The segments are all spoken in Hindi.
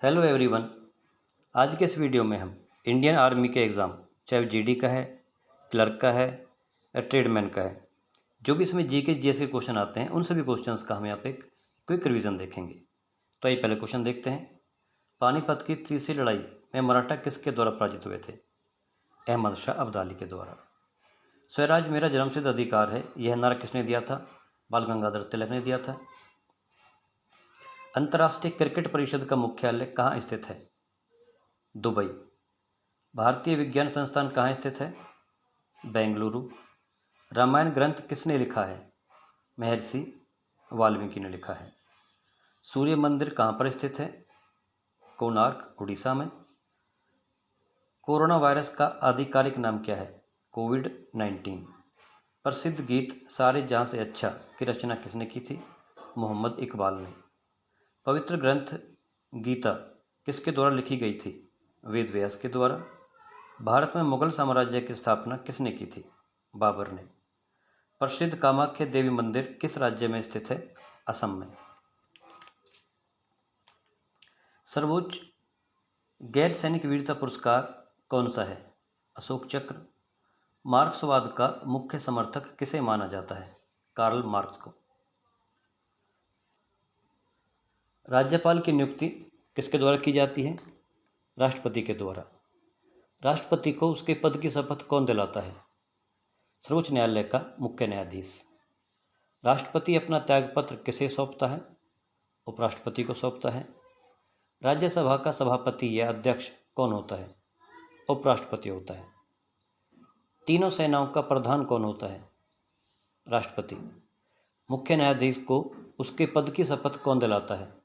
Hello everyone. आज के इस वीडियो में हम इंडियन आर्मी के एग्ज़ाम, चाहे वो जीडी का है, क्लर्क का है या ट्रेडमैन का है, जो भी इसमें जीके जीएस के क्वेश्चन आते हैं, उन सभी क्वेश्चंस का हम यहाँ पे क्विक रिवीजन देखेंगे। तो आइए पहले क्वेश्चन देखते हैं। पानीपत की तीसरी लड़ाई में मराठा किसके द्वारा पराजित हुए थे? अहमद शाह अब्दाली के द्वारा। स्वराज मेरा जन्मसिद्ध अधिकार है, यह नारा किसने दिया था? बाल गंगाधर तिलक ने दिया था। अंतर्राष्ट्रीय क्रिकेट परिषद का मुख्यालय कहाँ स्थित है? दुबई। भारतीय विज्ञान संस्थान कहाँ स्थित है? बेंगलुरु। रामायण ग्रंथ किसने लिखा है? महर्षि वाल्मीकि ने लिखा है। सूर्य मंदिर कहाँ पर स्थित है? कोणार्क, उड़ीसा में। कोरोना वायरस का आधिकारिक नाम क्या है? कोविड-19। प्रसिद्ध गीत सारे जहाँ से अच्छा की रचना किसने की थी? मोहम्मद इकबाल ने। पवित्र ग्रंथ गीता किसके द्वारा लिखी गई थी? वेद व्यास के द्वारा। भारत में मुगल साम्राज्य की स्थापना किसने की थी? बाबर ने। प्रसिद्ध कामाख्या देवी मंदिर किस राज्य में स्थित है? असम में। सर्वोच्च गैर सैनिक वीरता पुरस्कार कौन सा है? अशोक चक्र। मार्क्सवाद का मुख्य समर्थक किसे माना जाता है? कार्ल मार्क्स को। राज्यपाल की नियुक्ति किसके द्वारा की जाती है? राष्ट्रपति के द्वारा। राष्ट्रपति को उसके पद की शपथ कौन दिलाता है? सर्वोच्च न्यायालय का मुख्य न्यायाधीश। राष्ट्रपति अपना त्यागपत्र किसे सौंपता है? उपराष्ट्रपति को सौंपता है। राज्यसभा का सभापति या अध्यक्ष कौन होता है? उपराष्ट्रपति होता है। तीनों सेनाओं का प्रधान कौन होता है? राष्ट्रपति। मुख्य न्यायाधीश को उसके पद की शपथ कौन दिलाता है?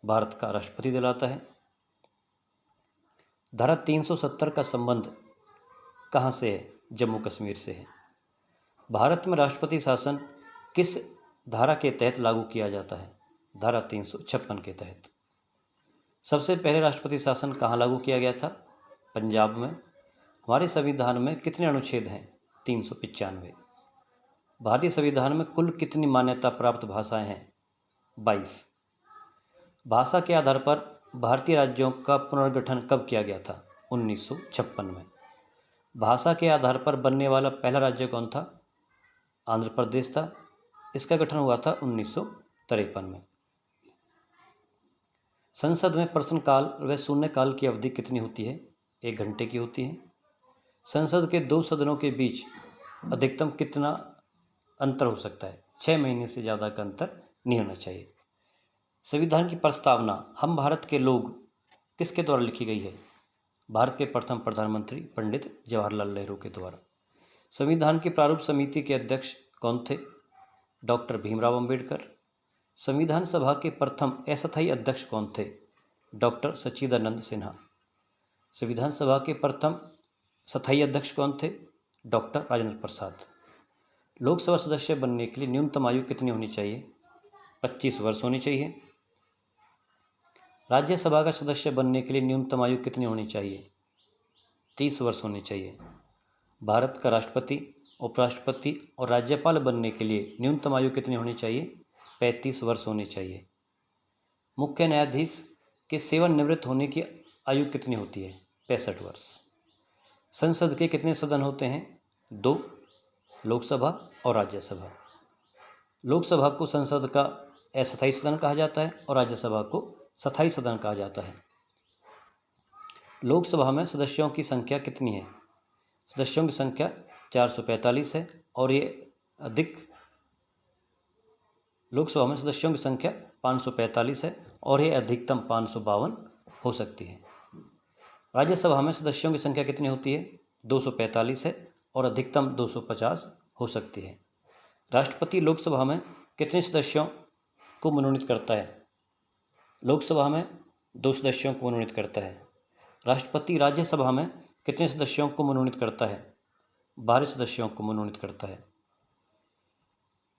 भारत का राष्ट्रपति दिलाता है। धारा 370 का संबंध कहाँ से है? जम्मू कश्मीर से है। भारत में राष्ट्रपति शासन किस धारा के तहत लागू किया जाता है? धारा 356 के तहत। सबसे पहले राष्ट्रपति शासन कहाँ लागू किया गया था? पंजाब में। हमारे संविधान में कितने अनुच्छेद हैं? 395। भारतीय संविधान में कुल कितनी मान्यता प्राप्त भाषाएं हैं? 22। भाषा के आधार पर भारतीय राज्यों का पुनर्गठन कब किया गया था? 1956 में। भाषा के आधार पर बनने वाला पहला राज्य कौन था? आंध्र प्रदेश था। इसका गठन हुआ था 1953 में। संसद में प्रश्नकाल व शून्यकाल की अवधि कितनी होती है? 1 घंटे की होती है। संसद के दो सदनों के बीच अधिकतम कितना अंतर हो सकता है? 6 महीने से ज़्यादा का अंतर नहीं होना चाहिए। संविधान की प्रस्तावना हम भारत के लोग किसके द्वारा लिखी गई है? भारत के प्रथम प्रधानमंत्री पंडित जवाहरलाल नेहरू के द्वारा। संविधान की प्रारूप समिति के अध्यक्ष कौन थे? डॉक्टर भीमराव अंबेडकर। संविधान सभा के प्रथम अस्थायी अध्यक्ष कौन थे? डॉक्टर सच्चिदानंद सिन्हा। संविधान सभा के प्रथम स्थायी अध्यक्ष कौन थे? डॉक्टर राजेंद्र प्रसाद। लोकसभा सदस्य बनने के लिए न्यूनतम आयु कितनी होनी चाहिए? 25 वर्ष होनी चाहिए। राज्यसभा का सदस्य बनने के लिए न्यूनतम आयु कितनी होनी चाहिए? 30 वर्ष होनी चाहिए। भारत का राष्ट्रपति, उपराष्ट्रपति और राज्यपाल बनने के लिए न्यूनतम आयु कितनी होनी चाहिए? 35 वर्ष होनी चाहिए। मुख्य न्यायाधीश के सेवानिवृत्त होने की आयु कितनी होती है? 65 वर्ष। संसद के कितने सदन होते हैं? 2, लोकसभा और राज्यसभा। लोकसभा को संसद का अस्थायी सदन कहा जाता है और राज्यसभा को स्थायी सदन कहा जाता है। लोकसभा में सदस्यों की संख्या कितनी है? सदस्यों की संख्या 445 है और ये अधिक लोकसभा में सदस्यों की संख्या 545 है और ये अधिकतम 552 हो सकती है। राज्यसभा में सदस्यों की संख्या कितनी होती है? 245 है और अधिकतम 250 हो सकती है। राष्ट्रपति लोकसभा में कितने सदस्यों को मनोनीत करता है? लोकसभा में 2 सदस्यों को मनोनीत करता है। राष्ट्रपति राज्यसभा में कितने सदस्यों को मनोनीत करता है? 12 सदस्यों को मनोनीत करता है।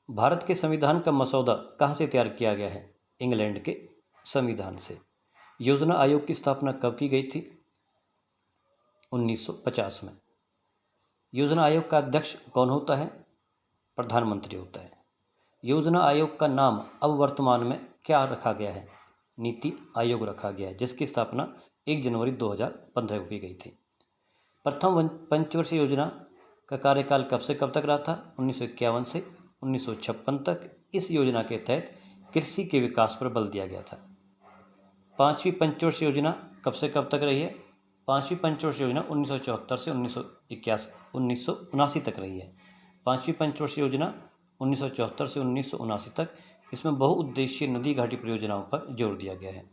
भारत के संविधान का मसौदा कहाँ से तैयार किया गया है? इंग्लैंड के संविधान से। योजना आयोग की स्थापना कब की गई थी? 1950 में। योजना आयोग का अध्यक्ष कौन होता है? प्रधानमंत्री होता है। योजना आयोग का नाम अब वर्तमान में क्या रखा गया है? नीति आयोग रखा गया है, जिसकी स्थापना 1 जनवरी 2015 को की गई थी। प्रथम पंचवर्षीय योजना का कार्यकाल कब से कब तक रहा था? 1951 से 1956 तक। इस योजना के तहत कृषि के विकास पर बल दिया गया था। पांचवी पंचवर्षीय योजना कब से कब तक रही है? पांचवी पंचवर्षीय योजना 1974 से 1979 तक रही है। पांचवी पंचवर्षीय योजना 1974 से 1979 तक। इसमें बहुउद्देशीय नदी घाटी परियोजनाओं पर जोर दिया गया है।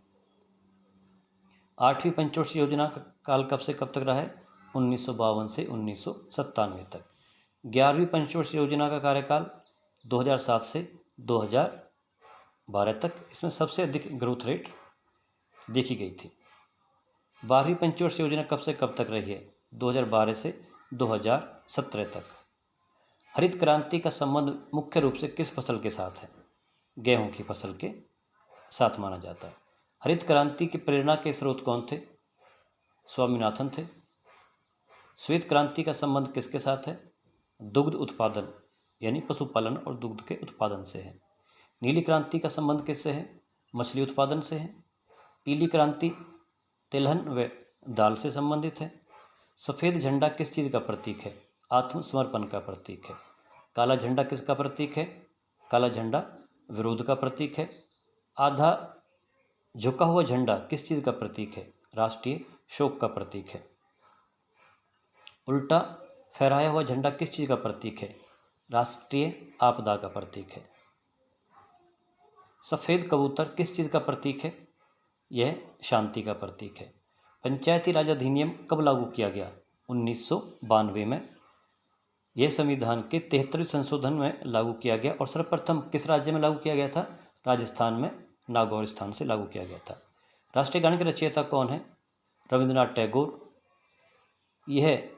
आठवीं पंचवर्षीय योजना का काल कब से कब तक रहा है? 1952 से 1997 तक। 11वीं पंचवर्षीय योजना का कार्यकाल 2007 से 2012 तक। इसमें सबसे अधिक ग्रोथ रेट देखी गई थी। 12वीं पंचवर्षीय योजना कब से कब तक रही है? 2012 से 2017 तक। हरित क्रांति का संबंध मुख्य रूप से किस फसल के साथ है? गेहूं की फसल के साथ माना जाता है। हरित क्रांति की प्रेरणा के स्रोत कौन थे? स्वामीनाथन थे। श्वेत क्रांति का संबंध किसके साथ है? दुग्ध उत्पादन यानी पशुपालन और दुग्ध के उत्पादन से है। नीली क्रांति का संबंध किससे है? मछली उत्पादन से है। पीली क्रांति तिलहन व दाल से संबंधित है। सफ़ेद झंडा किस चीज़ का प्रतीक है? आत्मसमर्पण का प्रतीक है। काला झंडा किसका प्रतीक है? काला झंडा विरोध का प्रतीक है। आधा झुका हुआ झंडा किस चीज़ का प्रतीक है? राष्ट्रीय शोक का प्रतीक है। उल्टा फहराया हुआ झंडा किस चीज़ का प्रतीक है? राष्ट्रीय आपदा का प्रतीक है। सफ़ेद कबूतर किस चीज़ का प्रतीक है? यह शांति का प्रतीक है। पंचायती राज अधिनियम कब लागू किया गया? 1992 में। यह संविधान के 73वें संशोधन में लागू किया गया और सर्वप्रथम किस राज्य में लागू किया गया था? राजस्थान में नागौर स्थान से लागू किया गया था। राष्ट्रीय गान के रचयिता कौन है? रविंद्रनाथ टैगोर। यह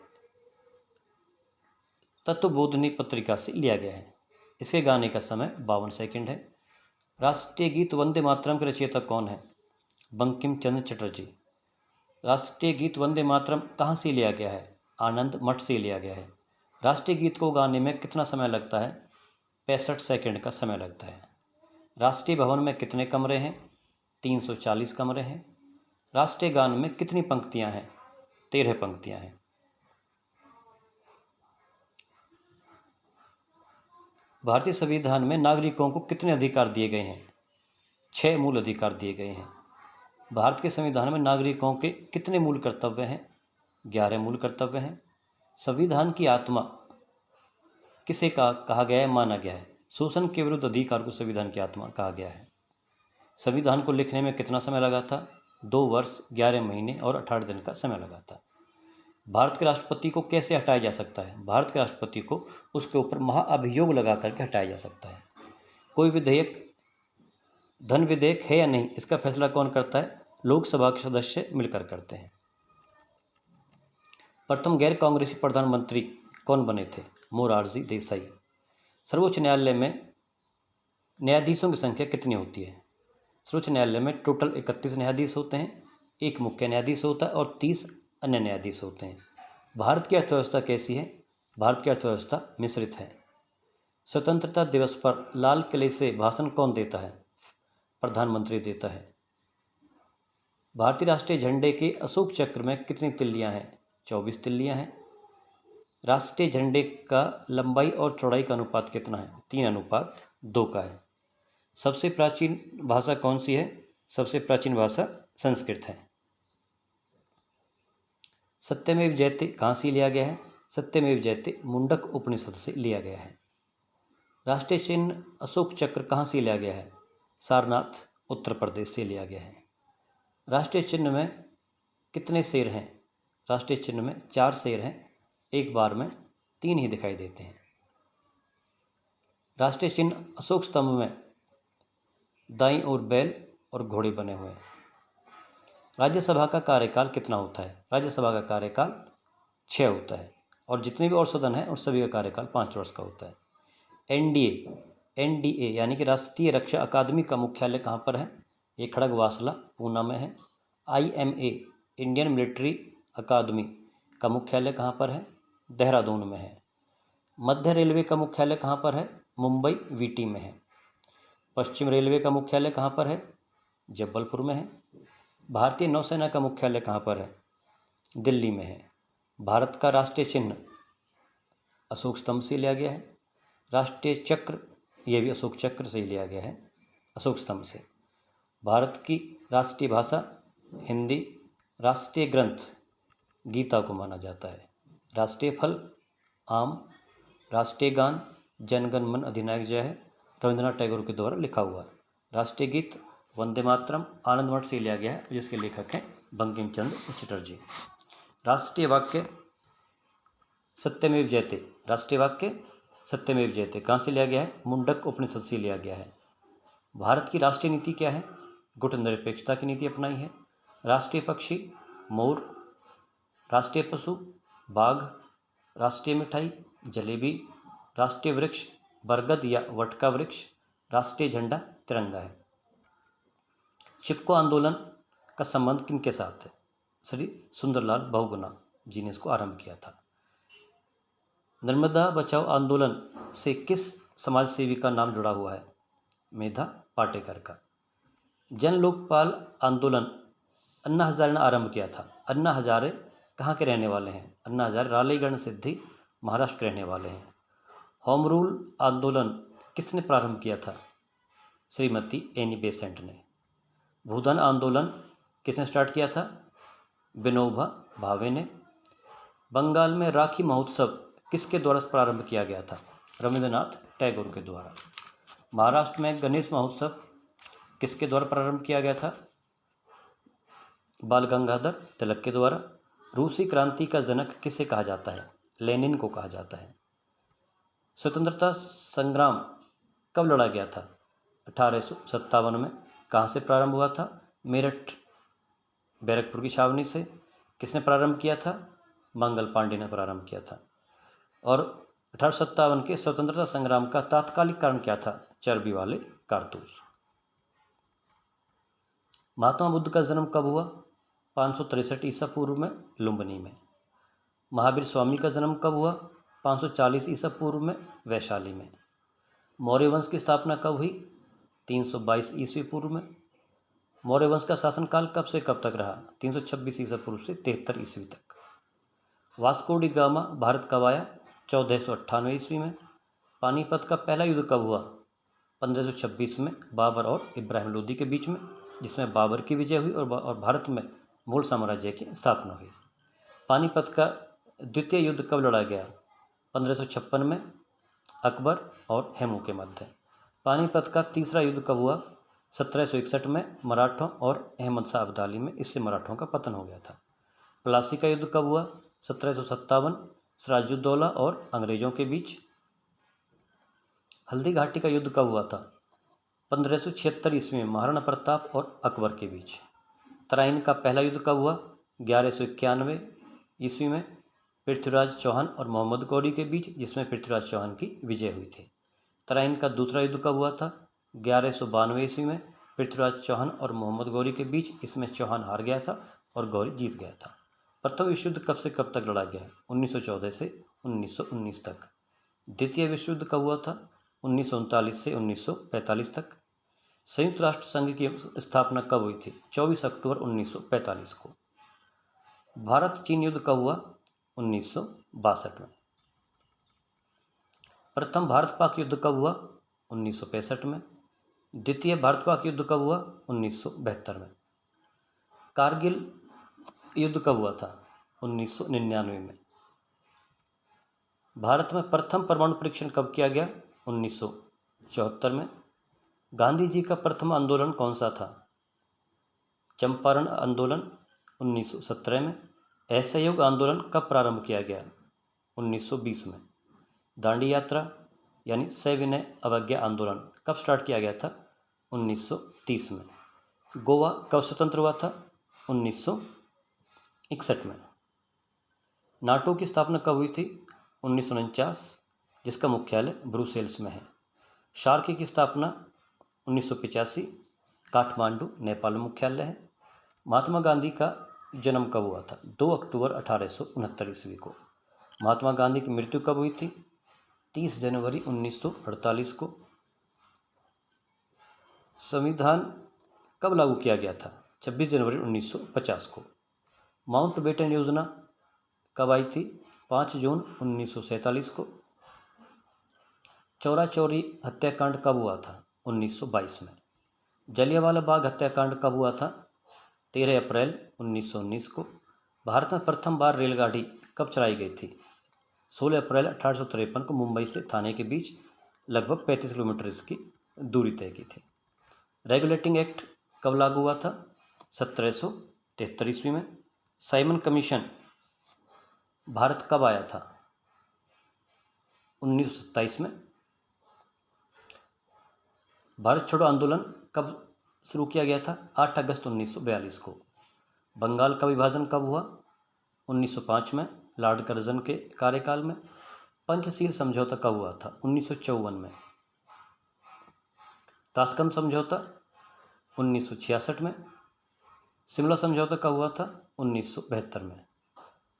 तत्वबोधिनी पत्रिका से लिया गया है। इसके गाने का समय 52 सेकंड है। राष्ट्रीय गीत वंदे मातरम के रचयिता कौन है? बंकिम चंद्र चटर्जी। राष्ट्रीय गीत वंदे मातरम कहाँ से लिया गया है? आनंद मठ से लिया गया है। राष्ट्रीय गीत को गाने में कितना समय लगता है? 65 सेकंड का समय लगता है। राष्ट्रीय भवन में कितने कमरे हैं? 340 कमरे हैं। राष्ट्रीय गान में कितनी पंक्तियां हैं? 13 पंक्तियां हैं। भारतीय संविधान में नागरिकों को कितने अधिकार दिए गए हैं? 6 मूल अधिकार दिए गए हैं। भारत के संविधान में नागरिकों के कितने मूल कर्तव्य हैं? 11 मूल कर्तव्य हैं। संविधान की आत्मा किसे कहा गया है, माना गया है? शोषण के विरुद्ध अधिकार को संविधान की आत्मा कहा गया है। संविधान को लिखने में कितना समय लगा था? 2 वर्ष 11 महीने और 18 दिन का समय लगा था। भारत के राष्ट्रपति को कैसे हटाया जा सकता है? भारत के राष्ट्रपति को उसके ऊपर महाअभियोग लगा करके हटाया जा सकता है। कोई विधेयक धन विधेयक है या नहीं, इसका फैसला कौन करता है? लोकसभा के सदस्य मिलकर करते हैं। प्रथम गैर कांग्रेसी प्रधानमंत्री कौन बने थे? मोरारजी देसाई। सर्वोच्च न्यायालय में न्यायाधीशों की संख्या कितनी होती है? सर्वोच्च न्यायालय में टोटल 31 न्यायाधीश होते हैं। एक मुख्य न्यायाधीश होता है और 30 अन्य न्यायाधीश होते हैं। भारत की अर्थव्यवस्था कैसी है? भारत की अर्थव्यवस्था मिश्रित है। स्वतंत्रता दिवस पर लाल किले से भाषण कौन देता है? प्रधानमंत्री देता है। भारतीय राष्ट्रीय झंडे के अशोक चक्र में कितनी तिल्लियां हैं? 24 तिल्लियां हैं। राष्ट्रीय झंडे का लंबाई और चौड़ाई का अनुपात कितना है? 3:2 का है। सबसे प्राचीन भाषा कौन सी है? सबसे प्राचीन भाषा संस्कृत है। सत्यमेव जयते कहाँ से लिया गया है? सत्यमेव जयते मुंडक उपनिषद से लिया गया है। राष्ट्रीय चिन्ह अशोक चक्र कहाँ से लिया गया है? सारनाथ उत्तर प्रदेश से लिया गया है। राष्ट्रीय चिन्ह में कितने शेर हैं? राष्ट्रीय चिन्ह में 4 शेर हैं। एक बार में 3 ही दिखाई देते हैं। राष्ट्रीय चिन्ह अशोक स्तंभ में दाईं ओर बैल और घोड़े बने हुए हैं। राज्यसभा का कार्यकाल कितना होता है? राज्यसभा का कार्यकाल 6 होता है और जितने भी और सदन हैं उस सभी का कार्यकाल 5 वर्ष का होता है। एनडीए यानी कि राष्ट्रीय रक्षा अकादमी का मुख्यालय कहाँ पर है? ये खड़गवासला पूना में है। IMA इंडियन मिलिट्री अकादमी का मुख्यालय कहाँ पर है? देहरादून में है। मध्य रेलवे का मुख्यालय कहाँ पर है? मुंबई VT में है। पश्चिम रेलवे का मुख्यालय कहाँ पर है? जबलपुर में है। भारतीय नौसेना का मुख्यालय कहाँ पर है? दिल्ली में है। भारत का राष्ट्रीय चिन्ह अशोक स्तंभ से लिया गया है। राष्ट्रीय चक्र, ये भी अशोक चक्र से ही लिया गया है, अशोक स्तंभ से। भारत की राष्ट्रीय भाषा हिंदी। राष्ट्रीय ग्रंथ गीता को माना जाता है। राष्ट्रीय फल आम। राष्ट्रीय गान जन गण मन अधिनायक जय है, रविंद्रनाथ टैगोर के द्वारा लिखा हुआ। राष्ट्रीय गीत वंदे मातरम आनंद मठ से लिया गया है, जिसके लेखक हैं बंकिम चंद्र चटर्जी। राष्ट्रीय वाक्य सत्यमेव जयते। राष्ट्रीय वाक्य सत्यमेव जयते कहाँ से लिया गया है? मुंडक उपनिषद से लिया गया है। भारत की राष्ट्रीय नीति क्या है? गुटनिरपेक्षता की नीति अपनाई है। राष्ट्रीय पक्षी मोर। राष्ट्रीय पशु बाघ। राष्ट्रीय मिठाई जलेबी। राष्ट्रीय वृक्ष बरगद या वट का वृक्ष। राष्ट्रीय झंडा तिरंगा है। चिपको आंदोलन का संबंध किनके साथ है? श्री सुंदरलाल बहुगुणा जी ने इसको आरंभ किया था। नर्मदा बचाओ आंदोलन से किस समाज सेवी का नाम जुड़ा हुआ है? मेधा पाटेकर का। जन लोकपाल आंदोलन अन्ना हजारे ने आरंभ किया था। अन्ना हजारे कहाँ के रहने वाले हैं? अन्ना हजारे रालेगण सिद्धि महाराष्ट्र के रहने वाले हैं। होम रूल आंदोलन किसने प्रारंभ किया था? श्रीमती एनी बेसेंट ने। भूदान आंदोलन किसने स्टार्ट किया था? विनोबा भावे ने। बंगाल में राखी महोत्सव किसके द्वारा प्रारंभ किया गया था? रविंद्रनाथ टैगोर के द्वारा। महाराष्ट्र में गणेश महोत्सव किसके द्वारा प्रारंभ किया गया था? बाल गंगाधर तिलक के द्वारा। रूसी क्रांति का जनक किसे कहा जाता है? लेनिन को कहा जाता है। स्वतंत्रता संग्राम कब लड़ा गया था? 1857 में। कहाँ से प्रारंभ हुआ था? मेरठ बैरकपुर की छावनी से। किसने प्रारंभ किया था? मंगल पांडे ने प्रारंभ किया था। और 1857 के स्वतंत्रता संग्राम का तात्कालिक कारण क्या था? चर्बी वाले कारतूस। महात्मा बुद्ध का जन्म कब हुआ? 563 ईसा पूर्व में लुम्बिनी में। महावीर स्वामी का जन्म कब हुआ? 540 ईसा पूर्व में वैशाली में। मौर्य वंश की स्थापना कब हुई? 322 ईस्वी पूर्व में। मौर्य वंश का शासनकाल कब से कब तक रहा? 326 ईसा पूर्व से 73 ईस्वी तक। वास्को डी गामा भारत कब आया? 1498 ईस्वी में। पानीपत का पहला युद्ध कब हुआ? 1526 में बाबर और इब्राहिम लोदी के बीच में, जिसमें बाबर की विजय हुई और भारत में मुगल साम्राज्य की स्थापना हुई। पानीपत का द्वितीय युद्ध कब लड़ा गया? 1556 में अकबर और हेमू के मध्य। पानीपत का तीसरा युद्ध कब हुआ? 1761 में मराठों और अहमद शाह अब्दाली में। इससे मराठों का पतन हो गया था। प्लासी का युद्ध कब हुआ? 1757 सिराजुद्दौला और अंग्रेजों के बीच। हल्दी घाटी का युद्ध कब हुआ था? 1576 ईस्वी में महाराणा प्रताप और अकबर के बीच। तराइन का पहला युद्ध कब हुआ? 1191 ईस्वी में पृथ्वीराज चौहान और मोहम्मद गौरी के बीच, जिसमें पृथ्वीराज चौहान की विजय हुई थी। तराइन का दूसरा युद्ध कब हुआ था? 1192 ईस्वी में पृथ्वीराज चौहान और मोहम्मद गौरी के बीच, इसमें चौहान हार गया था और गौरी जीत गया था। प्रथम विश्व युद्ध कब से कब तक लड़ा गया? 1914 से 1919 तक। द्वितीय विश्व युद्ध कब हुआ था? 1939 से 1945 तक। संयुक्त राष्ट्र संघ की स्थापना कब हुई थी? 24 अक्टूबर 1945 को। भारत चीन युद्ध कब हुआ? 1962 में। प्रथम भारत पाक युद्ध कब हुआ? 1965 में। द्वितीय भारत पाक युद्ध कब हुआ? 1972 में। कारगिल युद्ध कब हुआ था? 1999 में। भारत में प्रथम परमाणु परीक्षण कब किया गया? 1974 में। गांधी जी का प्रथम आंदोलन कौन सा था? चंपारण आंदोलन 1917 में। असहयोग आंदोलन कब प्रारंभ किया गया? 1920 में। दांडी यात्रा यानी सविनय अवज्ञा आंदोलन कब स्टार्ट किया गया था? 1930 में। गोवा कब स्वतंत्र हुआ था? 1961 में। नाटो की स्थापना कब हुई थी? 1949, जिसका मुख्यालय ब्रुसेल्स में है। शार्क की स्थापना 1985, काठमांडू नेपाल में मुख्यालय है। महात्मा गांधी का जन्म कब हुआ था? 2 अक्टूबर 1869 ईस्वी को। महात्मा गांधी की मृत्यु कब हुई थी? 30 जनवरी 1948 को। संविधान कब लागू किया गया था? 26 जनवरी 1950 को। माउंट बेटन योजना कब आई थी? 5 जून 1947 को। चौरा चौरी हत्याकांड कब हुआ था? 1922 में। जलियांवाला बाग हत्याकांड कब हुआ था? 13 अप्रैल 1919 को। भारत में प्रथम बार रेलगाड़ी कब चलाई गई थी? 16 अप्रैल 1853 को मुंबई से थाने के बीच लगभग 35 किलोमीटर इसकी दूरी तय की थी। रेगुलेटिंग एक्ट कब लागू हुआ था? 1773 ईस्वी में। साइमन कमीशन भारत कब आया था? 1927 में। भारत छोड़ो आंदोलन कब शुरू किया गया था? 8 अगस्त 1942 को। बंगाल का विभाजन कब हुआ? 1905 में, लॉर्ड कर्जन के कार्यकाल में। पंचशील समझौता कब हुआ था? 1954 में। ताशकंद समझौता 1966 में। शिमला समझौता कब हुआ था? 1972 में।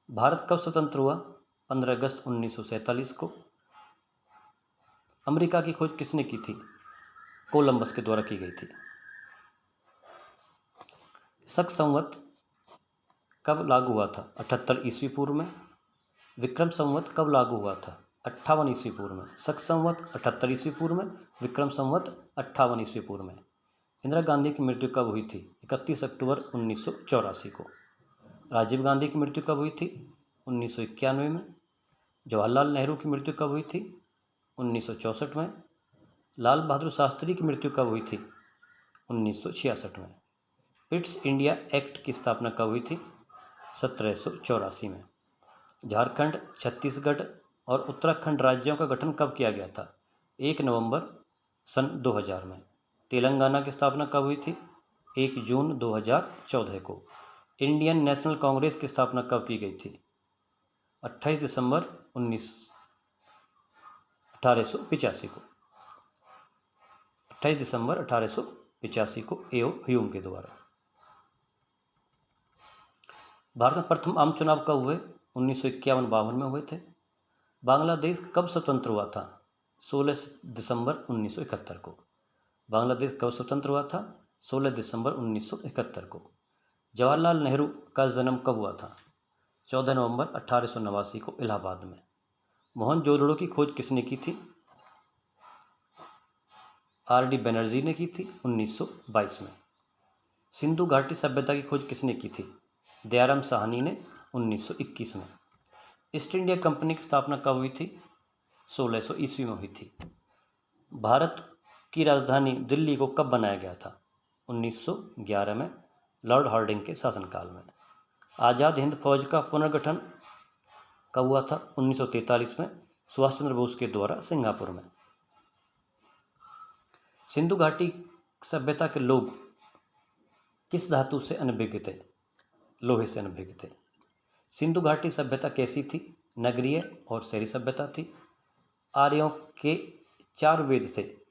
भारत कब स्वतंत्र हुआ? 15 अगस्त 1947 को। अमेरिका की खोज किसने की थी? कोलंबस के द्वारा की गई थी। शक संवत कब लागू हुआ था? 78 ईस्वी पूर्व में। विक्रम संवत कब लागू हुआ था? 58 ईस्वी पूर्व में। शक संवत 78 ईस्वी पूर्व में, विक्रम संवत 58 ईस्वी पूर्व में। इंदिरा गांधी की मृत्यु कब हुई थी? 31 अक्टूबर 1984 को। राजीव गांधी की मृत्यु कब हुई थी? 1991 में। जवाहरलाल नेहरू की मृत्यु कब हुई थी? 1964 में। लाल बहादुर शास्त्री की मृत्यु कब हुई थी? 1966 में। पिट्स इंडिया एक्ट की स्थापना कब हुई थी? 1784 में। झारखंड, छत्तीसगढ़ और उत्तराखंड राज्यों का गठन कब किया गया था? 1 नवंबर सन 2000 में। तेलंगाना की स्थापना कब हुई थी? 1 जून 2014 को। इंडियन नेशनल कांग्रेस की स्थापना कब की गई थी? 28 दिसंबर 1885 को। 28 दिसंबर 1885 को एओ ह्यूम के द्वारा। भारत में प्रथम आम चुनाव कब हुए? 1951-52 में हुए थे। बांग्लादेश कब स्वतंत्र हुआ था? 16 दिसंबर 1971 को। बांग्लादेश कब स्वतंत्र हुआ था? 16 दिसंबर 1971 को। जवाहरलाल नेहरू का जन्म कब हुआ था? 14 नवंबर 1889 को इलाहाबाद में। मोहनजोदड़ो की खोज किसने की थी? आर.डी. बनर्जी ने की थी 1922 में। सिंधु घाटी सभ्यता की खोज किसने की थी? दयाराम साहनी ने 1921 में। ईस्ट इंडिया कंपनी की स्थापना कब हुई थी? 1600 ईस्वी में हुई थी। भारत की राजधानी दिल्ली को कब बनाया गया था? 1911 में, लॉर्ड हार्डिंग के शासनकाल में। आज़ाद हिंद फौज का पुनर्गठन कब हुआ था? 1943 में, सुभाष चंद्र बोस के द्वारा सिंगापुर में। सिंधु घाटी सभ्यता के लोग किस धातु से अनभिज्ञ थे? लोहे से अनभिज्ञ थे। सिंधु घाटी सभ्यता कैसी थी? नगरीय और शहरी सभ्यता थी। आर्यों के 4 वेद थे।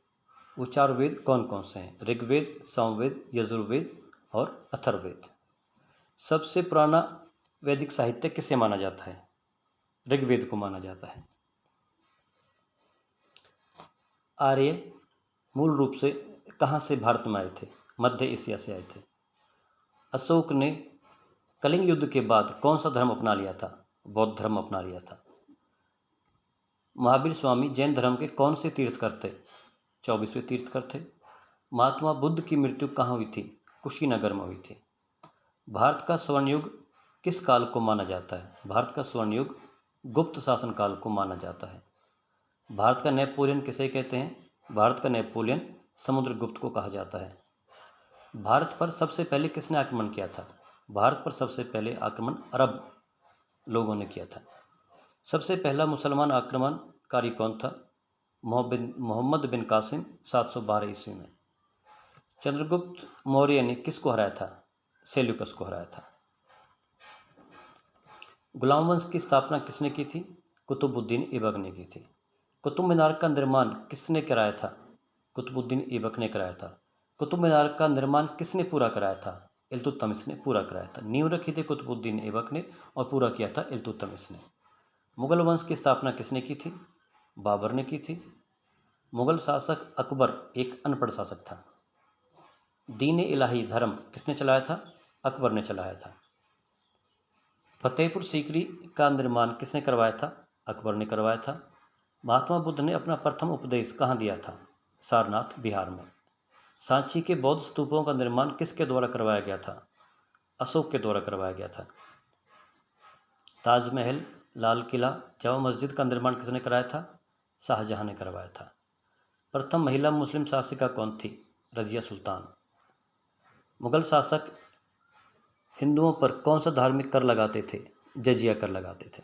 वो 4 वेद कौन कौन से हैं? ऋग्वेद, सामवेद, यजुर्वेद और अथर्ववेद। सबसे पुराना वैदिक साहित्य किसे माना जाता है? ऋग्वेद को माना जाता है। आर्य मूल रूप से कहाँ से भारत में आए थे? मध्य एशिया से आए थे। अशोक ने कलिंग युद्ध के बाद कौन सा धर्म अपना लिया था? बौद्ध धर्म अपना लिया था। महावीर स्वामी जैन धर्म के कौन से तीर्थकर थे? 24वें तीर्थकर थे। महात्मा बुद्ध की मृत्यु कहाँ हुई थी? कुशीनगर में हुई थी। भारत का स्वर्ण युग किस काल को माना जाता है? भारत का स्वर्ण युग गुप्त शासन काल को माना जाता है। भारत का नेपोलियन किसे कहते हैं? भारत का नेपोलियन समुद्रगुप्त को कहा जाता है। भारत पर सबसे पहले किसने आक्रमण किया था? भारत पर सबसे पहले आक्रमण अरब लोगों ने किया था। सबसे पहला मुसलमान आक्रमणकारी कौन था? मोहम्मद बिन कासिम 712 ईस्वी में। चंद्रगुप्त मौर्य ने किसको हराया था? सेल्यूकस को हराया था। गुलाम वंश की स्थापना किसने की थी? कुतुबुद्दीन ऐबक ने की थी। कुतुब मीनार का निर्माण किसने कराया था? कुतुबुद्दीन ऐबक ने कराया था। कुतुब मीनार का निर्माण किसने पूरा कराया था? इल्तुतमिश ने पूरा कराया था। नींव रखी थी कुतुबुद्दीन ऐबक ने और पूरा किया था इल्तुतमिश ने। मुगल वंश की स्थापना किसने की थी? बाबर ने की थी। मुगल शासक अकबर एक अनपढ़ शासक था। दीन इलाही धर्म किसने चलाया था? अकबर ने चलाया था। फतेहपुर सीकरी का निर्माण किसने करवाया था? अकबर ने करवाया था। महात्मा बुद्ध ने अपना प्रथम उपदेश कहाँ दिया था? सारनाथ, बिहार में। सांची के बौद्ध स्तूपों का निर्माण किसके द्वारा करवाया गया था? अशोक के द्वारा करवाया गया था। ताजमहल, लाल किला, जामा मस्जिद का निर्माण किसने कराया था? शाहजहां ने करवाया था। प्रथम महिला मुस्लिम शासिका कौन थी? रजिया सुल्तान। मुगल शासक हिंदुओं पर कौन सा धार्मिक कर लगाते थे? जजिया कर लगाते थे।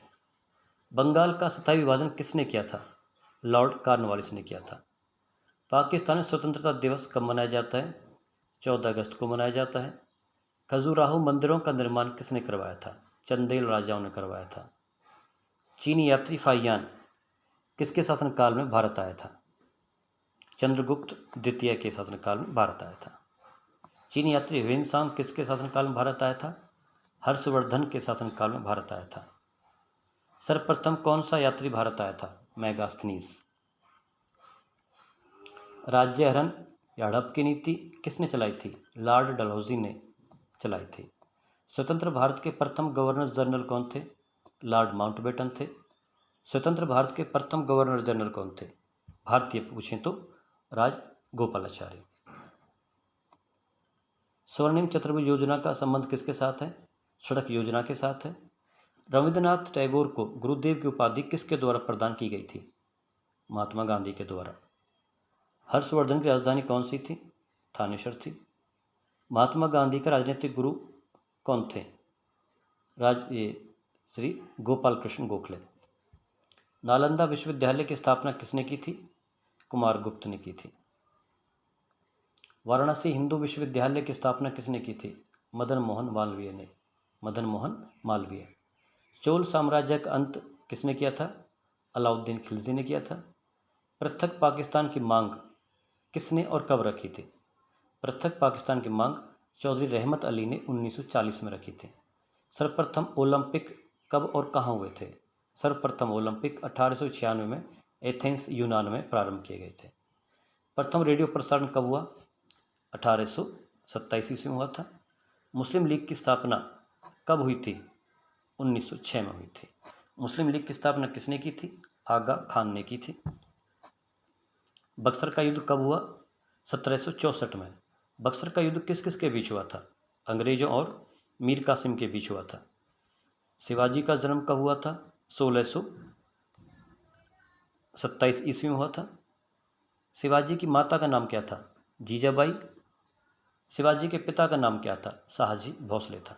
बंगाल का स्थायी विभाजन किसने किया था? लॉर्ड कॉर्नवालिस ने किया था। पाकिस्तान में स्वतंत्रता दिवस कब मनाया जाता है? 14 अगस्त को मनाया जाता है। खजुराहो मंदिरों का निर्माण किसने करवाया था? चंदेल राजाओं ने करवाया था। चीनी यात्री फाहियान किसके शासनकाल में भारत आया था? चंद्रगुप्त द्वितीय के शासनकाल में भारत आया था। चीनी यात्री ह्वेनसांग किसके शासनकाल में भारत आया था? हर्षवर्धन के शासनकाल में भारत आया था। सर्वप्रथम कौन सा यात्री भारत आया था? मेगास्थनीज। राज्यहरण या हड़प की नीति किसने चलाई थी? लॉर्ड डलहौजी ने चलाई थी। स्वतंत्र भारत के प्रथम गवर्नर जनरल कौन थे? लॉर्ड माउंटबेटन थे। स्वतंत्र भारत के प्रथम गवर्नर जनरल कौन थे? भारतीय पूछें तो राजगोपालाचारी। स्वर्णिम चतुर्भुज योजना का संबंध किसके साथ है? सड़क योजना के साथ है। रविंद्रनाथ टैगोर को गुरुदेव की उपाधि किसके द्वारा प्रदान की गई थी? महात्मा गांधी के द्वारा। हर्षवर्धन की राजधानी कौन सी थी? थानेश्वर थी। महात्मा गांधी का राजनीतिक गुरु कौन थे? श्री गोपाल कृष्ण गोखले। नालंदा विश्वविद्यालय की स्थापना किसने की थी? कुमार गुप्त ने की थी। वाराणसी हिंदू विश्वविद्यालय की स्थापना किसने की थी? मदन मोहन मालवीय ने। मदन मोहन मालवीय। चोल साम्राज्य का अंत किसने किया था? अलाउद्दीन खिलजी ने किया था। पृथक पाकिस्तान की मांग किसने और कब रखी थी? पृथक पाकिस्तान की मांग चौधरी रहमत अली ने 1940 में रखी थी। सर्वप्रथम ओलंपिक कब और कहाँ हुए थे? सर्वप्रथम ओलंपिक 1896 में एथेंस, यूनान में प्रारंभ किए गए थे। प्रथम रेडियो प्रसारण कब हुआ? 1827 ईस्वी में हुआ था। मुस्लिम लीग की स्थापना कब हुई थी? 1906 में हुई थी। मुस्लिम लीग की स्थापना किसने की थी? आगा खान ने की थी। बक्सर का युद्ध कब हुआ? 1764 में। बक्सर का युद्ध किस किस के बीच हुआ था? अंग्रेजों और मीर कासिम के बीच हुआ था। शिवाजी का जन्म कब हुआ था? 1627 ईस्वी में हुआ था। शिवाजी की माता का नाम क्या था? जीजाबाई। शिवाजी के पिता का नाम क्या था? शाहजी भोसले था।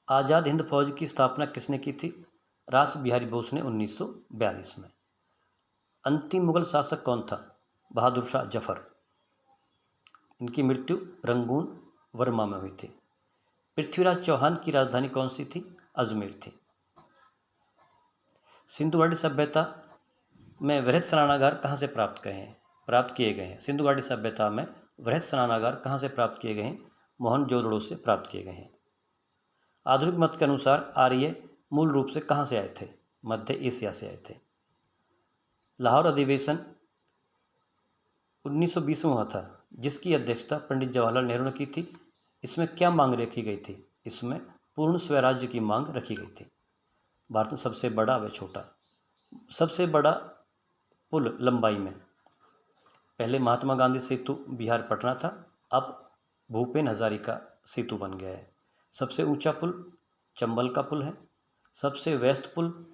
आज़ाद हिंद फौज की स्थापना किसने की थी? रास बिहारी बोस ने 1942 में। अंतिम मुगल शासक कौन था? बहादुर शाह जफर। इनकी मृत्यु रंगून, वर्मा में हुई थी। पृथ्वीराज चौहान की राजधानी कौन सी थी? अजमेर थी। सिंधु घाटी सभ्यता में वृहद स्नानागार कहाँ से प्राप्त किए गए हैं? सिंधु घाटी सभ्यता में वृहद स्नानागार कहाँ से प्राप्त किए गए हैं? मोहनजोदड़ो से प्राप्त किए गए हैं। आधुनिक मत के अनुसार आर्य मूल रूप से कहाँ से आए थे? मध्य एशिया से आए थे। लाहौर अधिवेशन 1920 में हुआ था, जिसकी अध्यक्षता पंडित जवाहरलाल नेहरू ने की थी। इसमें क्या मांग रखी गई थी? इसमें पूर्ण स्वराज्य की मांग रखी गई थी। भारत में सबसे बड़ा व छोटा, सबसे बड़ा पुल लंबाई में, पहले महात्मा गांधी सेतु बिहार पटना था, अब भूपेन हजारिका सेतु बन गया है। सबसे ऊंचा पुल चंबल का पुल है। सबसे व्यस्त पुल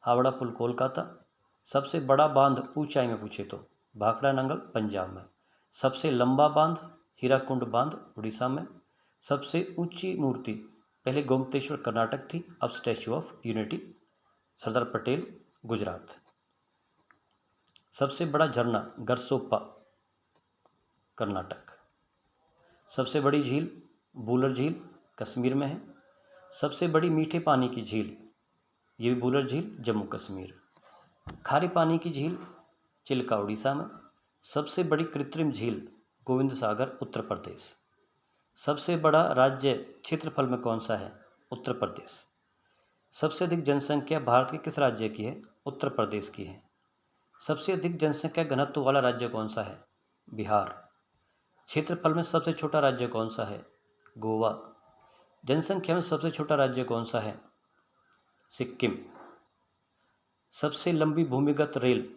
हावड़ा पुल कोलकाता। सबसे बड़ा बांध ऊंचाई में पूछे तो भाखड़ा नंगल पंजाब में। सबसे लंबा बांध हीराकुंड बांध उड़ीसा में। सबसे ऊंची मूर्ति पहले गोमतेश्वर कर्नाटक थी, अब statue of unity Sardar Patel Gujarat. सबसे बड़ा झरना गरसोप्पा कर्नाटक। सबसे बड़ी झील बूलर झील कश्मीर में है। सबसे बड़ी मीठे पानी की झील ये भी बूलर झील जम्मू कश्मीर। खारे पानी की झील चिल्का उड़ीसा में। सबसे बड़ी कृत्रिम झील गोविंद सागर उत्तर प्रदेश। सबसे बड़ा राज्य क्षेत्रफल में कौन सा है? उत्तर प्रदेश। सबसे अधिक जनसंख्या भारत के किस राज्य की है? उत्तर प्रदेश की है। सबसे अधिक जनसंख्या घनत्व वाला राज्य कौन सा है? बिहार। क्षेत्रफल में सबसे छोटा राज्य कौन सा है? गोवा। जनसंख्या में सबसे छोटा राज्य कौन सा है? सिक्किम। सबसे लंबी भूमिगत रेल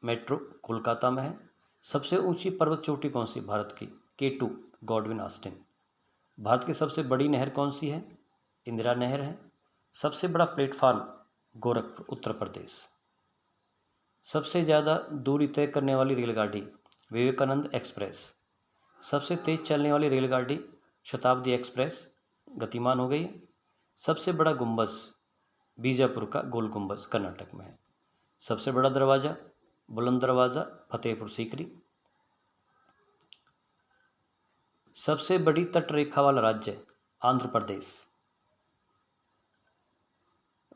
मेट्रो कोलकाता में है। सबसे ऊंची पर्वत चोटी कौन सी भारत की? K2 Godwin Austen. भारत की सबसे बड़ी नहर कौन सी है? इंदिरा नहर है। सबसे बड़ा प्लेटफार्म गोरखपुर उत्तर प्रदेश। सबसे ज़्यादा दूरी तय करने वाली रेलगाड़ी विवेकानंद एक्सप्रेस। सबसे तेज चलने वाली रेलगाड़ी शताब्दी एक्सप्रेस गतिमान हो गई है। सबसे बड़ा गुंबद बीजापुर का गोल गुंबद कर्नाटक में है। सबसे बड़ा दरवाज़ा बुलंद दरवाज़ा फतेहपुर सीकरी। सबसे बड़ी तटरेखा वाला राज्य आंध्र प्रदेश।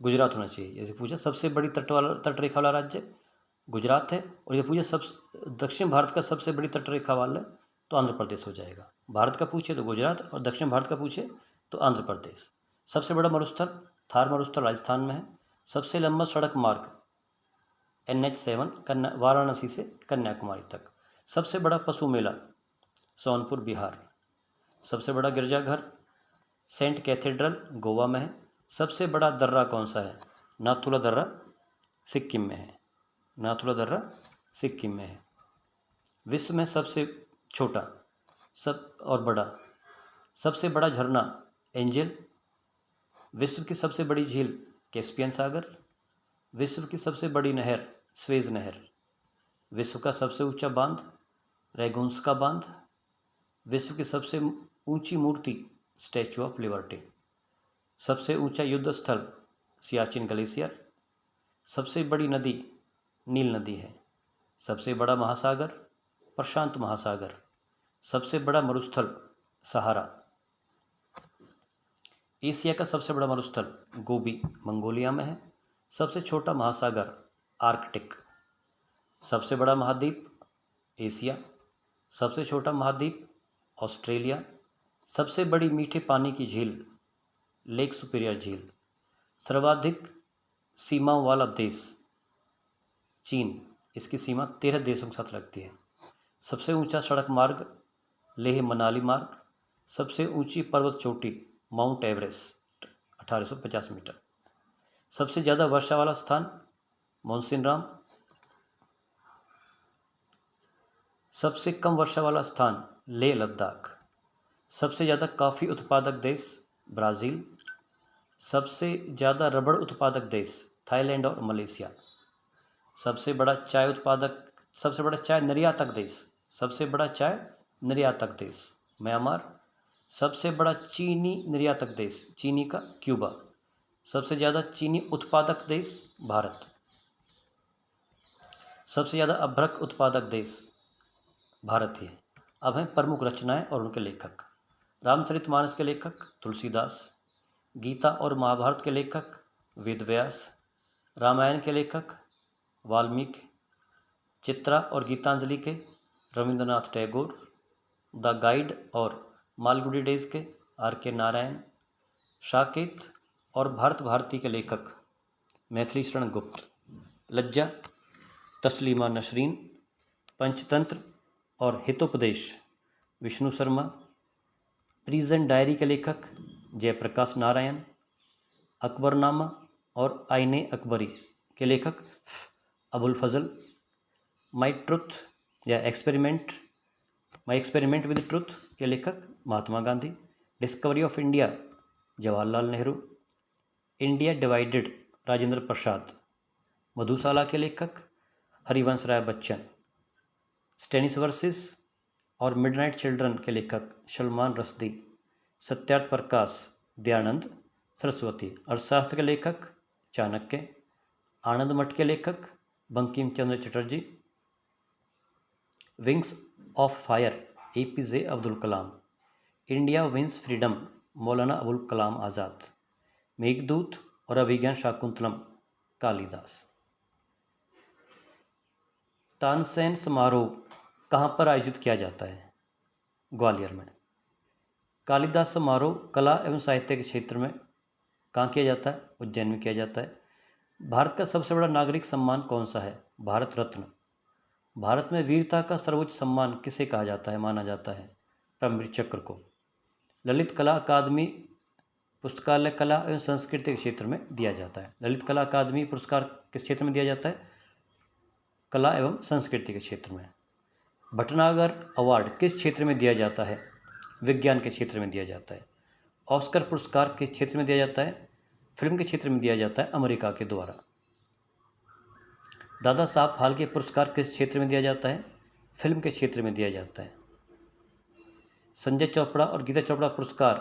गुजरात होना चाहिए। जैसे पूछा सबसे बड़ी तटरेखा वाला राज्य गुजरात है, और ये पूछे सब दक्षिण भारत का सबसे बड़ी तटरेखा वाला तो आंध्र प्रदेश हो जाएगा। भारत का पूछे तो गुजरात, और दक्षिण भारत का पूछे तो आंध्र प्रदेश। सबसे बड़ा मरुस्थल थार मरुस्थल राजस्थान में है। सबसे लंबा सड़क मार्ग NH7 वाराणसी से कन्याकुमारी तक। सबसे बड़ा पशु मेला सोनपुर बिहार। सबसे बड़ा गिरजाघर सेंट कैथेड्रल गोवा में है। सबसे बड़ा दर्रा कौन सा है? नाथुला दर्रा सिक्किम में है। नाथुला दर्रा सिक्किम में है। विश्व में सबसे छोटा और बड़ा सबसे बड़ा झरना एंजल। विश्व की सबसे बड़ी झील कैस्पियन सागर। विश्व की सबसे बड़ी नहर स्वेज नहर। विश्व का सबसे ऊंचा बांध रैगुंस का बांध। विश्व की सबसे ऊंची मूर्ति स्टैचू ऑफ लिबर्टी। सबसे ऊंचा युद्ध स्थल सियाचिन ग्लेशियर। सबसे बड़ी नदी नील नदी है। सबसे बड़ा महासागर प्रशांत महासागर। सबसे बड़ा मरुस्थल सहारा। एशिया का सबसे बड़ा मरुस्थल गोबी मंगोलिया में है। सबसे छोटा महासागर आर्कटिक। सबसे बड़ा महाद्वीप एशिया। सबसे छोटा महाद्वीप ऑस्ट्रेलिया। सबसे बड़ी मीठे पानी की झील लेक सुपीरियर झील। सर्वाधिक सीमाओं वाला देश चीन। इसकी सीमा 13 देशों के साथ लगती है। सबसे ऊंचा सड़क मार्ग लेह मनाली मार्ग। सबसे ऊंची पर्वत चोटी माउंट एवरेस्ट 1850 मीटर। सबसे ज़्यादा वर्षा वाला स्थान मोहसिनराम। सबसे कम वर्षा वाला स्थान लेह लद्दाख। सबसे ज़्यादा कॉफ़ी उत्पादक देश ब्राज़ील। सबसे ज़्यादा रबड़ उत्पादक देश थाईलैंड और मलेशिया। सबसे बड़ा चाय निर्यातक देश म्यांमार। सबसे बड़ा चीनी निर्यातक देश चीनी का क्यूबा। सबसे ज़्यादा चीनी उत्पादक देश भारत। सबसे ज़्यादा अभ्रक उत्पादक देश भारत ही है। अब हैं प्रमुख रचनाएं और उनके लेखक। रामचरितमानस के लेखक तुलसीदास। गीता और महाभारत के लेखक वेदव्यास। रामायण के लेखक वाल्मीकि। चित्रा और गीतांजलि के रविंद्रनाथ टैगोर। द गाइड और मालगुडी डेज के R.K. नारायण। साकेत और भारत भारती के लेखक मैथिली शरण गुप्त। लज्जा तस्लीमा नसरीन। पंचतंत्र और हितोपदेश विष्णु शर्मा। प्रिजन डायरी के लेखक जयप्रकाश नारायण। अकबरनामा और आईने अकबरी के लेखक Abul Fazal. My experiment with truth के लेखक Mahatma Gandhi. Discovery of India Jawaharlal Nehru. India divided Rajendra Prasad. Madhushala के लेखक हरिवंश राय बच्चन। स्टेनिस वर्सेस और मिडनाइट चिल्ड्रन के लेखक सलमान रश्दी। सत्यार्थ प्रकाश दयानंद सरस्वती। अर्थशास्त्र के लेखक चाणक्य। आनंद मठ के लेखक Bankim Chandra Chatterjee. Wings of Fire APJ Abdul Kalam. India Wins Freedom Maulana Abul Kalam Azad. Meghdoot और अभिज्ञान शाकुंतलम कालिदास। तानसेन समारोह कहाँ पर आयोजित किया जाता है? ग्वालियर में। कालिदास समारोह कला एवं साहित्य के क्षेत्र में कहाँ किया जाता है? उज्जैन में किया जाता है। भारत का सबसे बड़ा नागरिक सम्मान कौन सा है? भारत रत्न। भारत में वीरता का सर्वोच्च सम्मान किसे कहा जाता है, माना जाता है? परमवीर चक्र को। ललित कला अकादमी पुस्तकालय कला एवं संस्कृति के क्षेत्र में दिया जाता है। ललित कला अकादमी पुरस्कार किस क्षेत्र में दिया जाता है? कला एवं संस्कृति के क्षेत्र में। भटनागर अवार्ड किस क्षेत्र में दिया जाता है? विज्ञान के क्षेत्र में दिया जाता है। ऑस्कर पुरस्कार किस क्षेत्र में दिया जाता है? फिल्म के क्षेत्र में दिया जाता है, अमेरिका के द्वारा। दादा साहब फाल्के पुरस्कार किस क्षेत्र में दिया जाता है? फिल्म के क्षेत्र में दिया जाता है। संजय चोपड़ा और गीता चोपड़ा पुरस्कार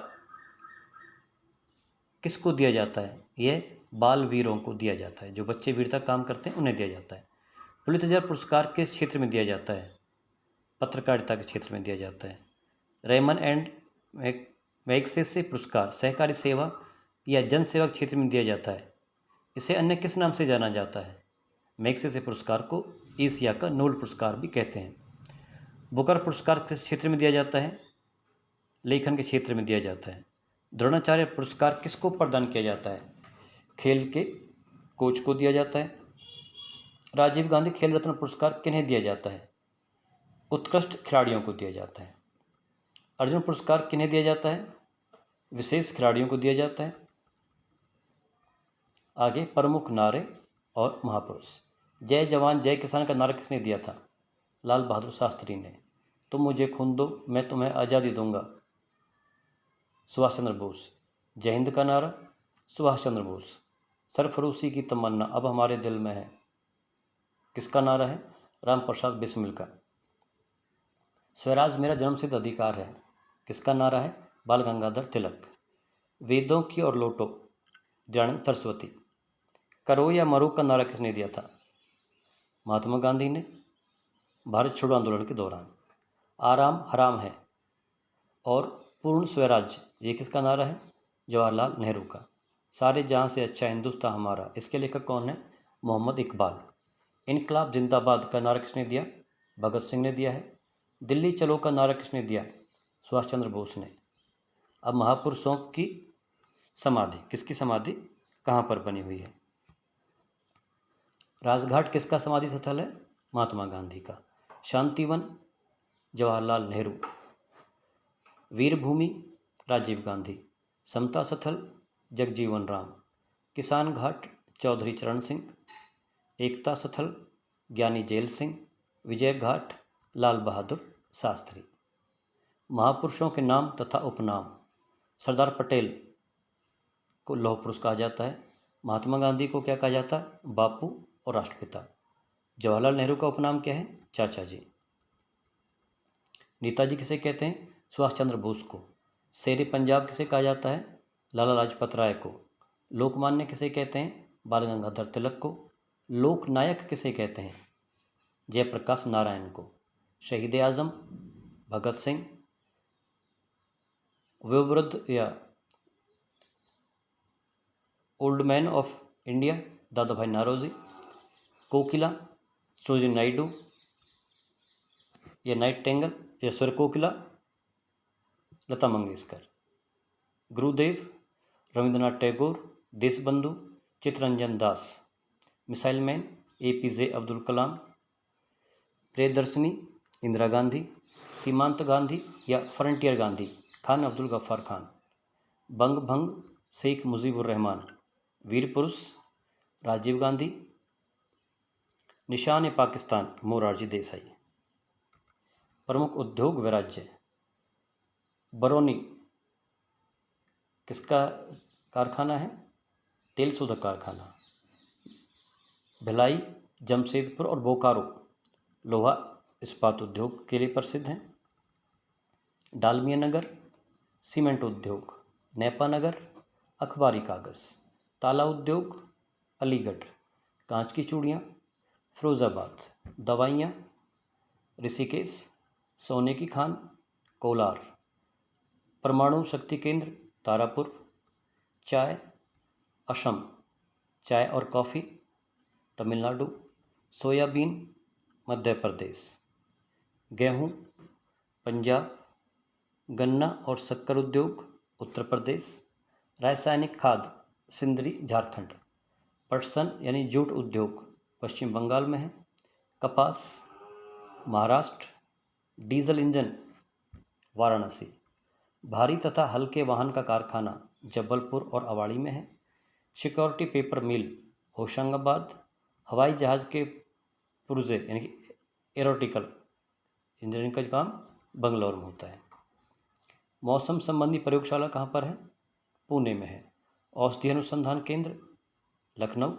किसको दिया जाता है? यह बाल वीरों को दिया जाता है, जो बच्चे वीरता काम करते हैं उन्हें दिया जाता है। पुलित्जर पुरस्कार किस क्षेत्र में दिया जाता है? पत्रकारिता के क्षेत्र में दिया जाता है। रेमन एंड मैग्सेसे पुरस्कार सहकारी सेवा या जन सेवा के क्षेत्र में दिया जाता है। इसे अन्य किस नाम से जाना जाता है? मैग्सेसे पुरस्कार को एशिया का नोबेल पुरस्कार भी कहते हैं। बुकर पुरस्कार किस क्षेत्र में दिया जाता है? लेखन के क्षेत्र में दिया जाता है। द्रोणाचार्य पुरस्कार किसको प्रदान किया जाता है? खेल के कोच को दिया जाता है। राजीव गांधी खेल रत्न पुरस्कार किन्हें दिया जाता है? उत्कृष्ट खिलाड़ियों को दिया जाता है। अर्जुन पुरस्कार किन्हें दिया जाता है? विशेष खिलाड़ियों को दिया जाता है। आगे प्रमुख नारे और महापुरुष। जय जवान जय किसान का नारा किसने दिया था? लाल बहादुर शास्त्री ने। तुम मुझे खून दो, मैं तुम्हें आज़ादी दूंगा, सुभाष चंद्र बोस। जय हिंद का नारा, सुभाष चंद्र बोस। सरफरोशी की तमन्ना अब हमारे दिल में है, किसका नारा है? राम प्रसाद बिस्मिल का। स्वराज मेरा जन्मसिद्ध अधिकार है, किसका नारा है? बाल गंगाधर तिलक। वेदों की और लौटो, दयानंद सरस्वती। करो या मरो का नारा किसने दिया था? महात्मा गांधी ने, भारत छोड़ो आंदोलन के दौरान। आराम हराम है और पूर्ण स्वराज, ये किसका नारा है? जवाहरलाल नेहरू का। सारे जहां से अच्छा हिंदुस्तान हमारा, इसके लेखक कौन है? मोहम्मद इकबाल। इनकलाब जिंदाबाद का नारा किसने दिया? भगत सिंह ने दिया है। दिल्ली चलो का नारा किसने दिया? सुभाष चंद्र बोस ने। अब महापुरुषों की समाधि, किसकी समाधि कहाँ पर बनी हुई है? राजघाट किसका समाधि स्थल है? महात्मा गांधी का। शांतिवन जवाहरलाल नेहरू। वीरभूमि राजीव गांधी। समता स्थल जगजीवन राम। किसान घाट चौधरी चरण सिंह। एकता स्थल ज्ञानी जेल सिंह। विजय घाट लाल बहादुर शास्त्री। महापुरुषों के नाम तथा उपनाम। सरदार पटेल को लौह पुरुष कहा जाता है। महात्मा गांधी को क्या कहा जाता है? बापू और राष्ट्रपिता। जवाहरलाल नेहरू का उपनाम क्या है? चाचा जी। नेताजी किसे कहते हैं? सुभाष चंद्र बोस को। शेर पंजाब किसे कहा जाता है? लाला लाजपत राय को। लोकमान्य किसे कहते हैं? बाल गंगाधर तिलक को। लोकनायक किसे कहते हैं? जयप्रकाश नारायण को। शहीद आजम भगत सिंह। वयोवृद्ध या ओल्ड मैन ऑफ इंडिया दादा भाई नारोजी। कोकिला सरोजिनी नायडू या नाइटिंगेल या स्वर कोकिला Lata Mangeshkar. Gurudev Rabindranath Tagore. Deshbandhu Chittaranjan Das. Missile man APJ Abdul कलाम। प्रियदर्शनी इंदिरा गांधी। सीमांत गांधी या फ्रंटियर गांधी खान अब्दुल गफ्फार खान। बंग भंग शेख मुजीबुर रहमान। वीर पुरुष राजीव गांधी। निशान पाकिस्तान मोरारजी देसाई। प्रमुख उद्योग व राज्य। बरौनी किसका कारखाना है? तेल शोधक कारखाना। भिलाई जमशेदपुर और बोकारो लोहा इस्पात उद्योग के लिए प्रसिद्ध हैं। डालमिया नगर सीमेंट उद्योग। नेपा नगर अखबारी कागज़। ताला उद्योग अलीगढ़। कांच की चूड़ियाँ फिरोज़ाबाद। दवाइयाँ ऋषिकेश। सोने की खान कोलार। परमाणु शक्ति केंद्र तारापुर। चाय असम। चाय और कॉफ़ी तमिलनाडु। सोयाबीन मध्य प्रदेश। गेहूँ पंजाब। गन्ना और शक्कर उद्योग उत्तर प्रदेश। रासायनिक खाद सिंदरी झारखंड। पटसन यानी जूट उद्योग पश्चिम बंगाल में है। कपास महाराष्ट्र। Diesel engine Varanasi. भारी तथा हल्के वाहन का कारखाना जबलपुर और अवाड़ी में है। सिक्योरिटी पेपर मिल होशंगाबाद। हवाई जहाज़ के पुर्जे यानी कि एरोटिकल इंजीनियरिंग का काम बंगलौर में होता है। मौसम संबंधी प्रयोगशाला कहाँ पर है? पुणे में है। औषधि अनुसंधान केंद्र लखनऊ।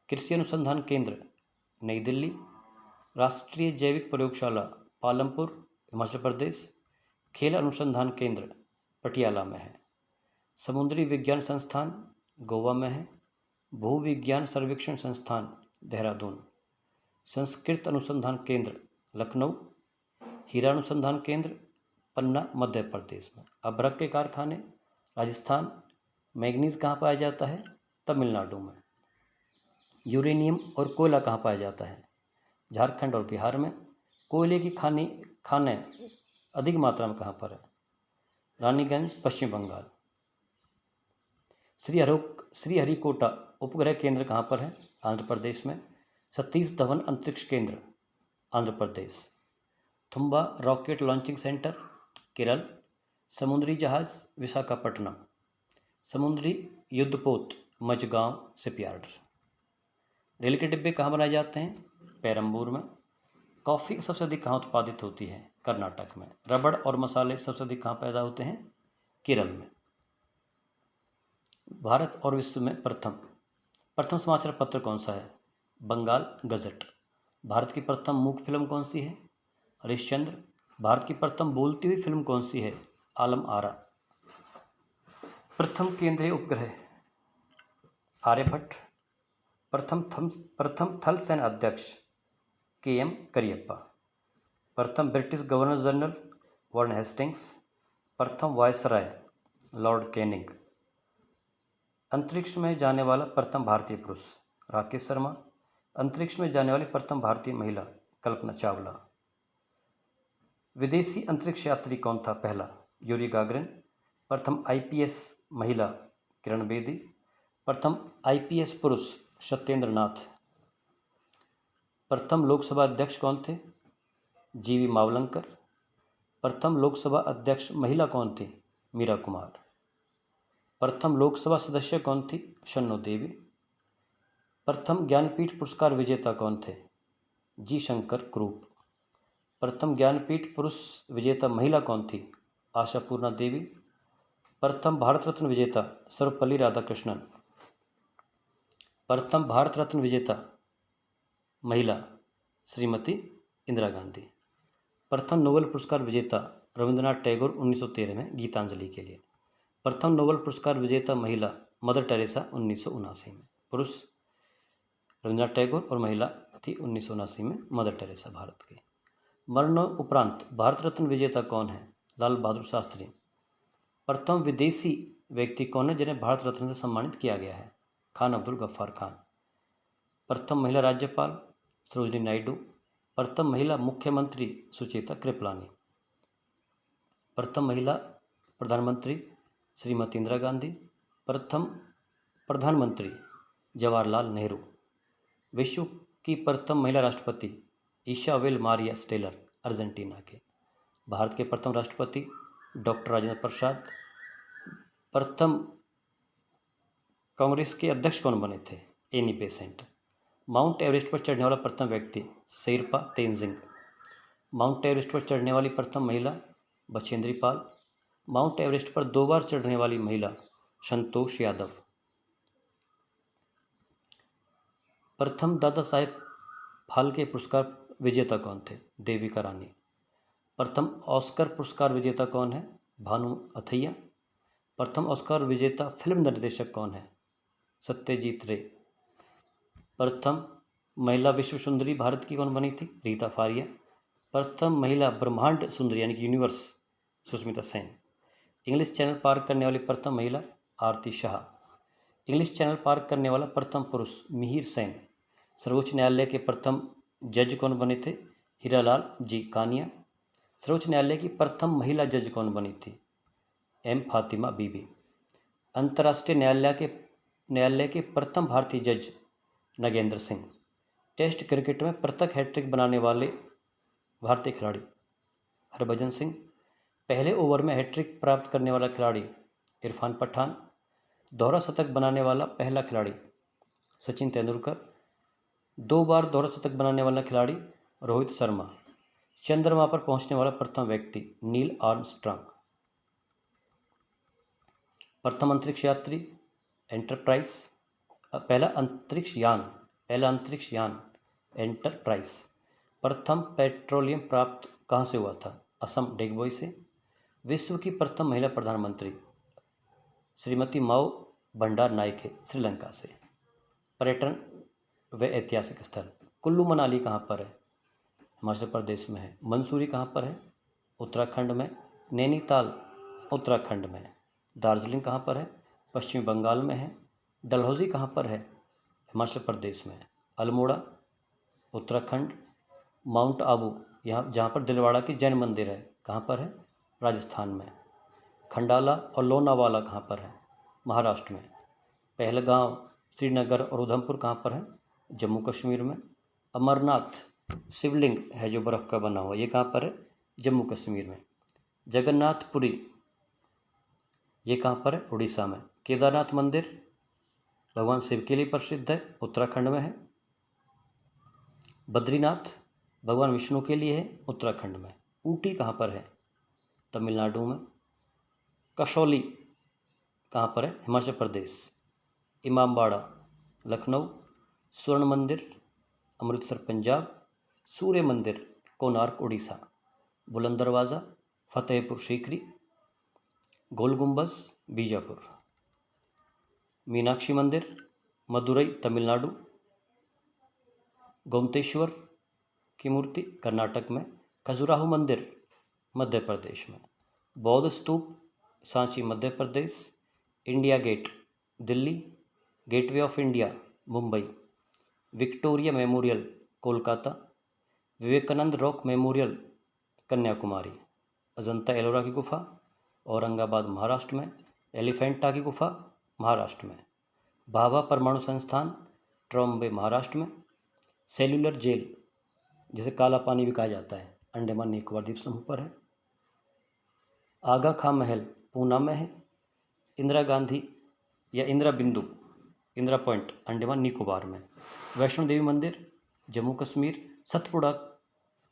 कृषि अनुसंधान केंद्र नई दिल्ली। राष्ट्रीय जैविक प्रयोगशाला पालमपुर हिमाचल प्रदेश। खेल अनुसंधान केंद्र पटियाला में है। समुद्री विज्ञान संस्थान गोवा में है। भूविज्ञान सर्वेक्षण संस्थान देहरादून। संस्कृत अनुसंधान केंद्र लखनऊ। हीरा अनुसंधान केंद्र पन्ना मध्य प्रदेश में। अभ्रक के कारखाने राजस्थान। मैग्नीज कहाँ पाया जाता है? तमिलनाडु में। यूरेनियम और कोयला कहाँ पाया जाता है? झारखंड और बिहार में। कोयले की खाने अधिक मात्रा में कहाँ पर है? रानीगंज पश्चिम बंगाल। श्रीहरिकोटा उपग्रह केंद्र कहाँ पर है? आंध्र प्रदेश में। सतीश धवन अंतरिक्ष केंद्र Andhra Pradesh. Thumba rocket launching centre Kerala. समुद्री जहाज विशाखापट्टनम। समुद्री युद्धपोत मझगांव शिपयार्ड। रेल के डिब्बे कहाँ बनाए जाते हैं? पेरम्बूर में। कॉफ़ी सबसे अधिक कहाँ उत्पादित होती है? कर्नाटक में। रबड़ और मसाले सबसे अधिक कहाँ पैदा होते हैं? केरल में। भारत और विश्व में प्रथम समाचार पत्र कौन सा है? बंगाल गजट। भारत की प्रथम मूक फिल्म कौन सी है? हरिश्चंद्र। भारत की प्रथम बोलती हुई फिल्म कौन सी है? आलम आरा। प्रथम केंद्रीय उपग्रह आर्यभट्ट। प्रथम थल सेना अध्यक्ष KM करियप्पा। प्रथम British governor general Warren Hastings. प्रथम वायसराय लॉर्ड कैनिंग। अंतरिक्ष में जाने वाला प्रथम भारतीय पुरुष राकेश शर्मा। अंतरिक्ष में जाने वाली प्रथम भारतीय महिला कल्पना चावला। विदेशी अंतरिक्ष यात्री कौन था? पहला यूरी गागरिन। प्रथम IPS महिला किरण बेदी। प्रथम IPS पुरुष सत्येंद्र नाथ। प्रथम लोकसभा अध्यक्ष कौन थे? GV मावलंकर। प्रथम लोकसभा अध्यक्ष महिला कौन थी? मीरा कुमार। प्रथम लोकसभा सदस्य कौन थी? शन्नो देवी। प्रथम ज्ञानपीठ पुरस्कार विजेता कौन थे? G Shankar croup. प्रथम ज्ञानपीठ पुरुष विजेता महिला कौन थी? आशापूर्णा देवी। प्रथम भारत रत्न विजेता सर्वपल्ली राधाकृष्णन। प्रथम भारत रत्न विजेता महिला श्रीमती इंदिरा गांधी। प्रथम नोबेल पुरस्कार विजेता रविंद्रनाथ टैगोर 1913 में गीतांजलि के लिए। प्रथम नोबेल पुरस्कार विजेता महिला मदर टेरेसा 1979 में। पुरुष रविंद्रनाथ टैगोर और महिला थी 1979 में मदर टेरेसा भारत की। मरणोपरांत भारत रत्न विजेता कौन है? लाल बहादुर शास्त्री। प्रथम विदेशी व्यक्ति कौन है जिन्हें भारत रत्न से सम्मानित किया गया है? खान अब्दुल गफ्फार खान। प्रथम महिला राज्यपाल सरोजिनी नायडू। प्रथम महिला मुख्यमंत्री सुचेता कृपलानी। प्रथम महिला प्रधानमंत्री श्रीमती इंदिरा गांधी। प्रथम प्रधानमंत्री जवाहरलाल नेहरू। विश्व की प्रथम महिला राष्ट्रपति इसाबेल मारिया स्टेलर अर्जेंटीना के। भारत के प्रथम राष्ट्रपति डॉक्टर राजेंद्र प्रसाद। प्रथम कांग्रेस के अध्यक्ष कौन बने थे? Annie Besant. माउंट एवरेस्ट पर चढ़ने वाला प्रथम व्यक्ति शेरपा तेंजिंग। माउंट एवरेस्ट पर चढ़ने वाली प्रथम महिला बछेंद्री पाल। माउंट एवरेस्ट पर 2 बार चढ़ने वाली महिला संतोष यादव। प्रथम दादा साहेब फाल्के पुरस्कार विजेता कौन थे? देविका रानी। प्रथम ऑस्कर पुरस्कार विजेता कौन है? भानु अथैया। प्रथम ऑस्कर विजेता फिल्म निर्देशक कौन है? सत्यजीत रे। प्रथम महिला विश्व सुंदरी भारत की कौन बनी थी? रीता फारिया। प्रथम महिला ब्रह्मांड सुंदरी यानी कि universe Sushmita Sen. English Channel पार करने वाली प्रथम महिला आरती शाह। इंग्लिश चैनल पार करने वाला प्रथम पुरुष मिहिर सेन। सर्वोच्च न्यायालय के प्रथम जज कौन बने थे? हीरालाल जी कानिया। सर्वोच्च न्यायालय की प्रथम महिला जज कौन बनी थी? M फातिमा बीबी। अंतर्राष्ट्रीय न्यायालय के न्यायालय के प्रथम भारतीय जज नागेंद्र सिंह। टेस्ट क्रिकेट में प्रथम हैट्रिक बनाने वाले भारतीय खिलाड़ी हरभजन सिंह। पहले ओवर में हैट्रिक प्राप्त करने वाला खिलाड़ी इरफान पठान। दोहरा शतक बनाने वाला पहला खिलाड़ी सचिन तेंदुलकर। 2 बार दोहरा शतक बनाने वाला खिलाड़ी रोहित शर्मा। चंद्रमा पर पहुंचने वाला प्रथम व्यक्ति नील आर्मस्ट्रांग। प्रथम अंतरिक्ष यात्री एंटरप्राइज। पहला अंतरिक्ष यान एंटरप्राइज। प्रथम पेट्रोलियम प्राप्त कहाँ से हुआ था? असम डेगबोई से। विश्व की प्रथम महिला प्रधानमंत्री श्रीमती माओ भंडार नायक है श्रीलंका से। पर्यटन व ऐतिहासिक स्थल कुल्लू मनाली कहाँ पर है? हिमाचल प्रदेश में है। मंसूरी कहाँ पर है? उत्तराखंड में। नैनीताल उत्तराखंड में। दार्जिलिंग कहाँ पर है? पश्चिम बंगाल में है। डलहौजी कहाँ पर है? हिमाचल प्रदेश में। अल्मोड़ा उत्तराखंड। माउंट आबू यहाँ जहाँ पर दिलवाड़ा की जैन मंदिर है कहाँ पर है? राजस्थान में। खंडाला और लोनावाला कहाँ पर है? महाराष्ट्र में। पहलगांव श्रीनगर और उधमपुर कहाँ पर है? जम्मू कश्मीर में। अमरनाथ शिवलिंग है जो बर्फ़ का बना हुआ, ये कहाँ पर है? जम्मू कश्मीर में। जगन्नाथपुरी ये कहाँ पर है? उड़ीसा में। केदारनाथ मंदिर भगवान शिव के लिए प्रसिद्ध है, उत्तराखंड में है। बद्रीनाथ भगवान विष्णु के लिए है, उत्तराखंड में। ऊटी कहाँ पर है? तमिलनाडु में। कसौली कहाँ पर है? हिमाचल प्रदेश। इमामबाड़ा लखनऊ। स्वर्ण मंदिर अमृतसर पंजाब। सूर्य मंदिर कोणार्क उड़ीसा। बुलंद दरवाज़ा फतेहपुर सीकरी। गोल गुंबज बीजापुर। मीनाक्षी मंदिर मदुरई तमिलनाडु। गोमतेश्वर की मूर्ति कर्नाटक में। खजुराहो मंदिर मध्य प्रदेश में। बौद्ध स्तूप Sanchi Madhya Pradesh. India Gate Delhi. Gateway of India Mumbai. Victoria Memorial Kolkata. Vivekananda Rock Memorial Kanyakumari. Ajanta Ellora की गुफा औरंगाबाद महाराष्ट्र में। एलिफेंटा की गुफा महाराष्ट्र में। भाभा परमाणु संस्थान ट्रॉम्बे महाराष्ट्र में। सेल्यूलर जेल जिसे काला पानी भी कहा जाता है अंडमान निकोबार द्वीप समूह पर है। आगा खां महल पूना में है। इंदिरा गांधी या इंदिरा बिंदु इंदिरा पॉइंट अंडमान निकोबार में। वैष्णो देवी मंदिर जम्मू कश्मीर। सतपुड़ा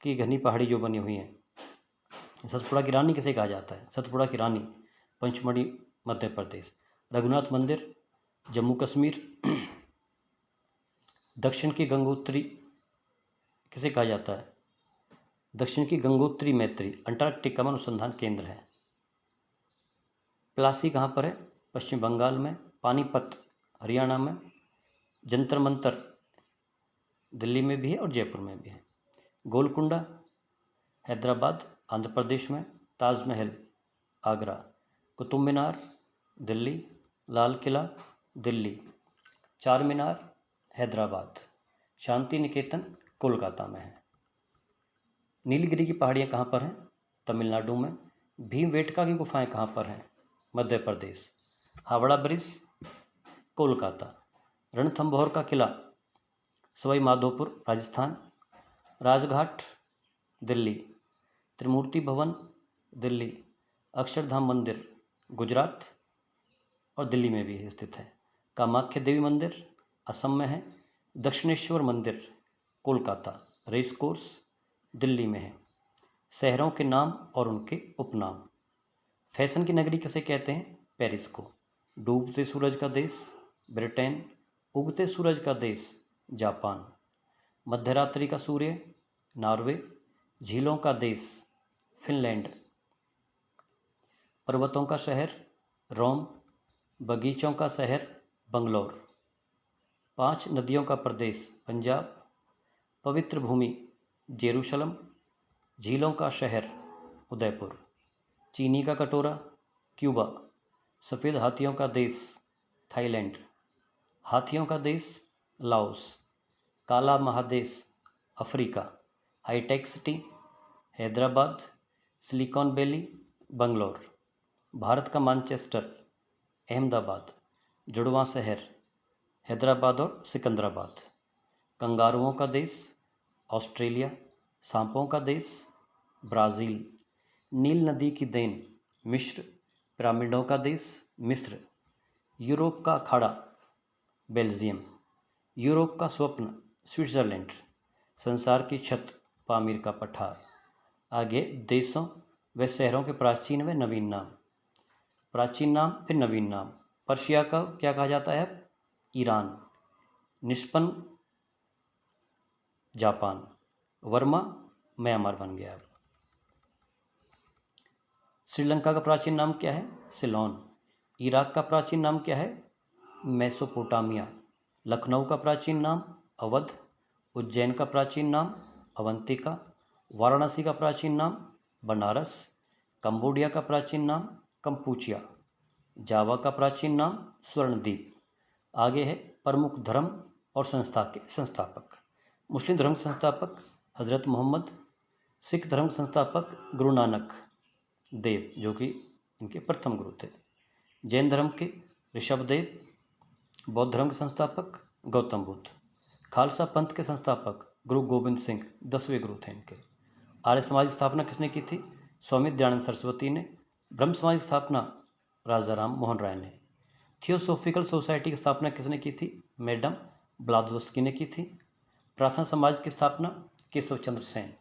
की घनी पहाड़ी जो बनी हुई है, सतपुड़ा की रानी किसे कहा जाता है? सतपुड़ा की रानी पंचमढ़ी मध्य प्रदेश। रघुनाथ मंदिर जम्मू कश्मीर। दक्षिण की गंगोत्री किसे कहा जाता है? दक्षिण की गंगोत्री मैत्री अंटार्कटिका में अनुसंधान केंद्र है। प्लासी कहाँ पर है? पश्चिम बंगाल में। पानीपत हरियाणा में। जंतर मंतर दिल्ली में भी है और जयपुर में भी है। गोलकुंडा हैदराबाद आंध्र प्रदेश में। ताजमहल आगरा। कुतुब मीनार दिल्ली। लाल किला दिल्ली। चार मीनार हैदराबाद। शांति निकेतन कोलकाता में है। नीलगिरी की पहाड़ियाँ कहाँ पर हैं? तमिलनाडु में। भीमबेटका की गुफाएं कहाँ पर हैं? मध्य प्रदेश। हावड़ा ब्रिज कोलकाता। रणथंभौर का किला सवाई माधोपुर राजस्थान। राजघाट दिल्ली। त्रिमूर्ति भवन दिल्ली। अक्षरधाम मंदिर गुजरात और दिल्ली में भी स्थित है। कामाख्या देवी मंदिर असम में है। दक्षिणेश्वर मंदिर कोलकाता। रेस कोर्स दिल्ली में है। शहरों के नाम और उनके उपनाम। फैशन की नगरी किसे कहते हैं? पेरिस को। डूबते सूरज का देश ब्रिटेन। उगते सूरज का देश जापान। मध्यरात्रि का सूर्य नॉर्वे। झीलों का देश फिनलैंड। पर्वतों का शहर रोम। बगीचों का शहर बंगलौर। 5 नदियों का प्रदेश पंजाब। पवित्र भूमि जेरूशलम। झीलों का शहर उदयपुर। चीनी का कटोरा क्यूबा। सफ़ेद हाथियों का देश थाईलैंड। हाथियों का देश लाओस। काला महादेश Africa. Hitech city Hyderabad. Silicon Valley Bangalore. Bharat का मैनचेस्टर अहमदाबाद। जुड़वां शहर हैदराबाद और सिकंदराबाद। कंगारुओं का देश ऑस्ट्रेलिया। सांपों का देश ब्राज़ील। नील नदी की देन मिस्र। पिरामिडों का देश मिस्र। यूरोप का अखाड़ा बेल्जियम। यूरोप का स्वप्न स्विट्ज़रलैंड। संसार की छत पामीर का पठार। आगे देशों व शहरों के प्राचीन व नवीन नाम। प्राचीन नाम फिर नवीन नाम। पर्शिया का क्या कहा जाता है अब? ईरान। निष्पन जापान। वर्मा म्यांमार बन गया अब। श्रीलंका का प्राचीन नाम क्या है? सिलोन। इराक का प्राचीन नाम क्या है? मेसोपोटामिया। लखनऊ का प्राचीन नाम अवध। उज्जैन का प्राचीन नाम अवंतिका। वाराणसी का प्राचीन नाम बनारस। कंबोडिया का प्राचीन नाम कंपूचिया। जावा का प्राचीन नाम स्वर्णद्वीप। आगे है प्रमुख धर्म और संस्था के संस्थापक। मुस्लिम धर्म के संस्थापक हज़रत मोहम्मद। सिख धर्म के संस्थापक गुरु नानक देव, जो कि इनके प्रथम गुरु थे। जैन धर्म के ऋषभदेव। बौद्ध धर्म के संस्थापक गौतम बुद्ध। खालसा पंथ के संस्थापक गुरु गोविंद सिंह, 10वें गुरु थे इनके। आर्य समाज की स्थापना किसने की थी? स्वामी दयानंद सरस्वती ने। ब्रह्म समाज की स्थापना राजा राम मोहन राय ने। थियोसोफिकल सोसाइटी की स्थापना किसने की थी? मैडम ब्लादवस्की ने की थी। प्रार्थना समाज की स्थापना केशव चंद्र सेन।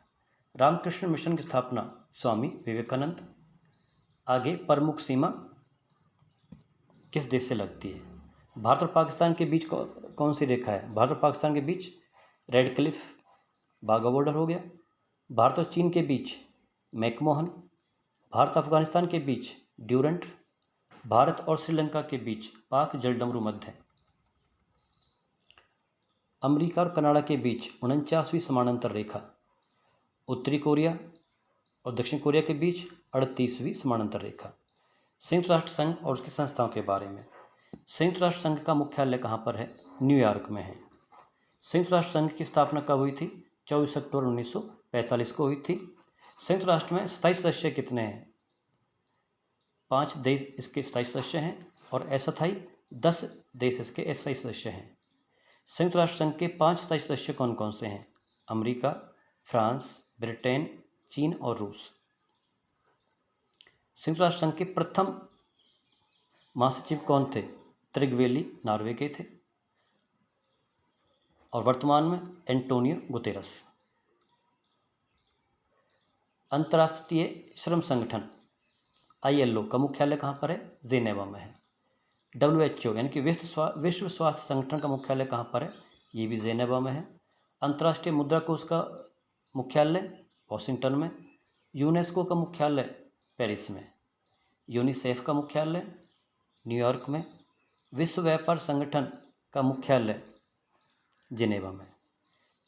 रामकृष्ण मिशन की स्थापना स्वामी विवेकानंद। आगे प्रमुख सीमा किस देश से लगती है? भारत और पाकिस्तान के बीच कौन सी रेखा है? भारत और पाकिस्तान के बीच रेड क्लिफ बाघा बॉर्डर हो गया। भारत और चीन के बीच मैकमोहन। भारत अफगानिस्तान के बीच ड्यूरेंट। भारत और श्रीलंका के बीच पाक जलडमरू मध्य। अमेरिका और कनाडा के बीच 49वीं समानांतर रेखा। उत्तरी कोरिया और दक्षिण कोरिया के बीच 38वीं समानांतर रेखा। संयुक्त राष्ट्र संघ और उसकी संस्थाओं के बारे में। संयुक्त राष्ट्र संघ का मुख्यालय कहाँ पर है? न्यूयॉर्क में है। संयुक्त राष्ट्र संघ की स्थापना कब हुई थी? 24 अक्टूबर 1945 को हुई थी। संयुक्त राष्ट्र में 27 सदस्य कितने हैं? 5 देश इसके स्थायी सदस्य हैं और अस्थायी 10 देश इसके अस्थायी सदस्य हैं। संयुक्त राष्ट्र संघ के 5 स्थायी सदस्य कौन कौन से हैं? अमेरिका, फ्रांस, ब्रिटेन, चीन और रूस। संयुक्त राष्ट्र संघ के प्रथम महासचिव कौन थे? त्रिगवेली नॉर्वे के थे और वर्तमान में एंटोनियो गुतेरस। अंतर्राष्ट्रीय श्रम संगठन ILO का मुख्यालय कहाँ पर है? जेनेवा में है। WHO यानी कि विश्व स्वास्थ्य संगठन का मुख्यालय कहाँ पर है? ये भी जेनेवा में है। अंतर्राष्ट्रीय मुद्रा कोष का मुख्यालय वॉशिंगटन में। यूनेस्को का मुख्यालय पेरिस में। यूनिसेफ का मुख्यालय न्यूयॉर्क में। विश्व व्यापार संगठन का मुख्यालय जिनेवा में।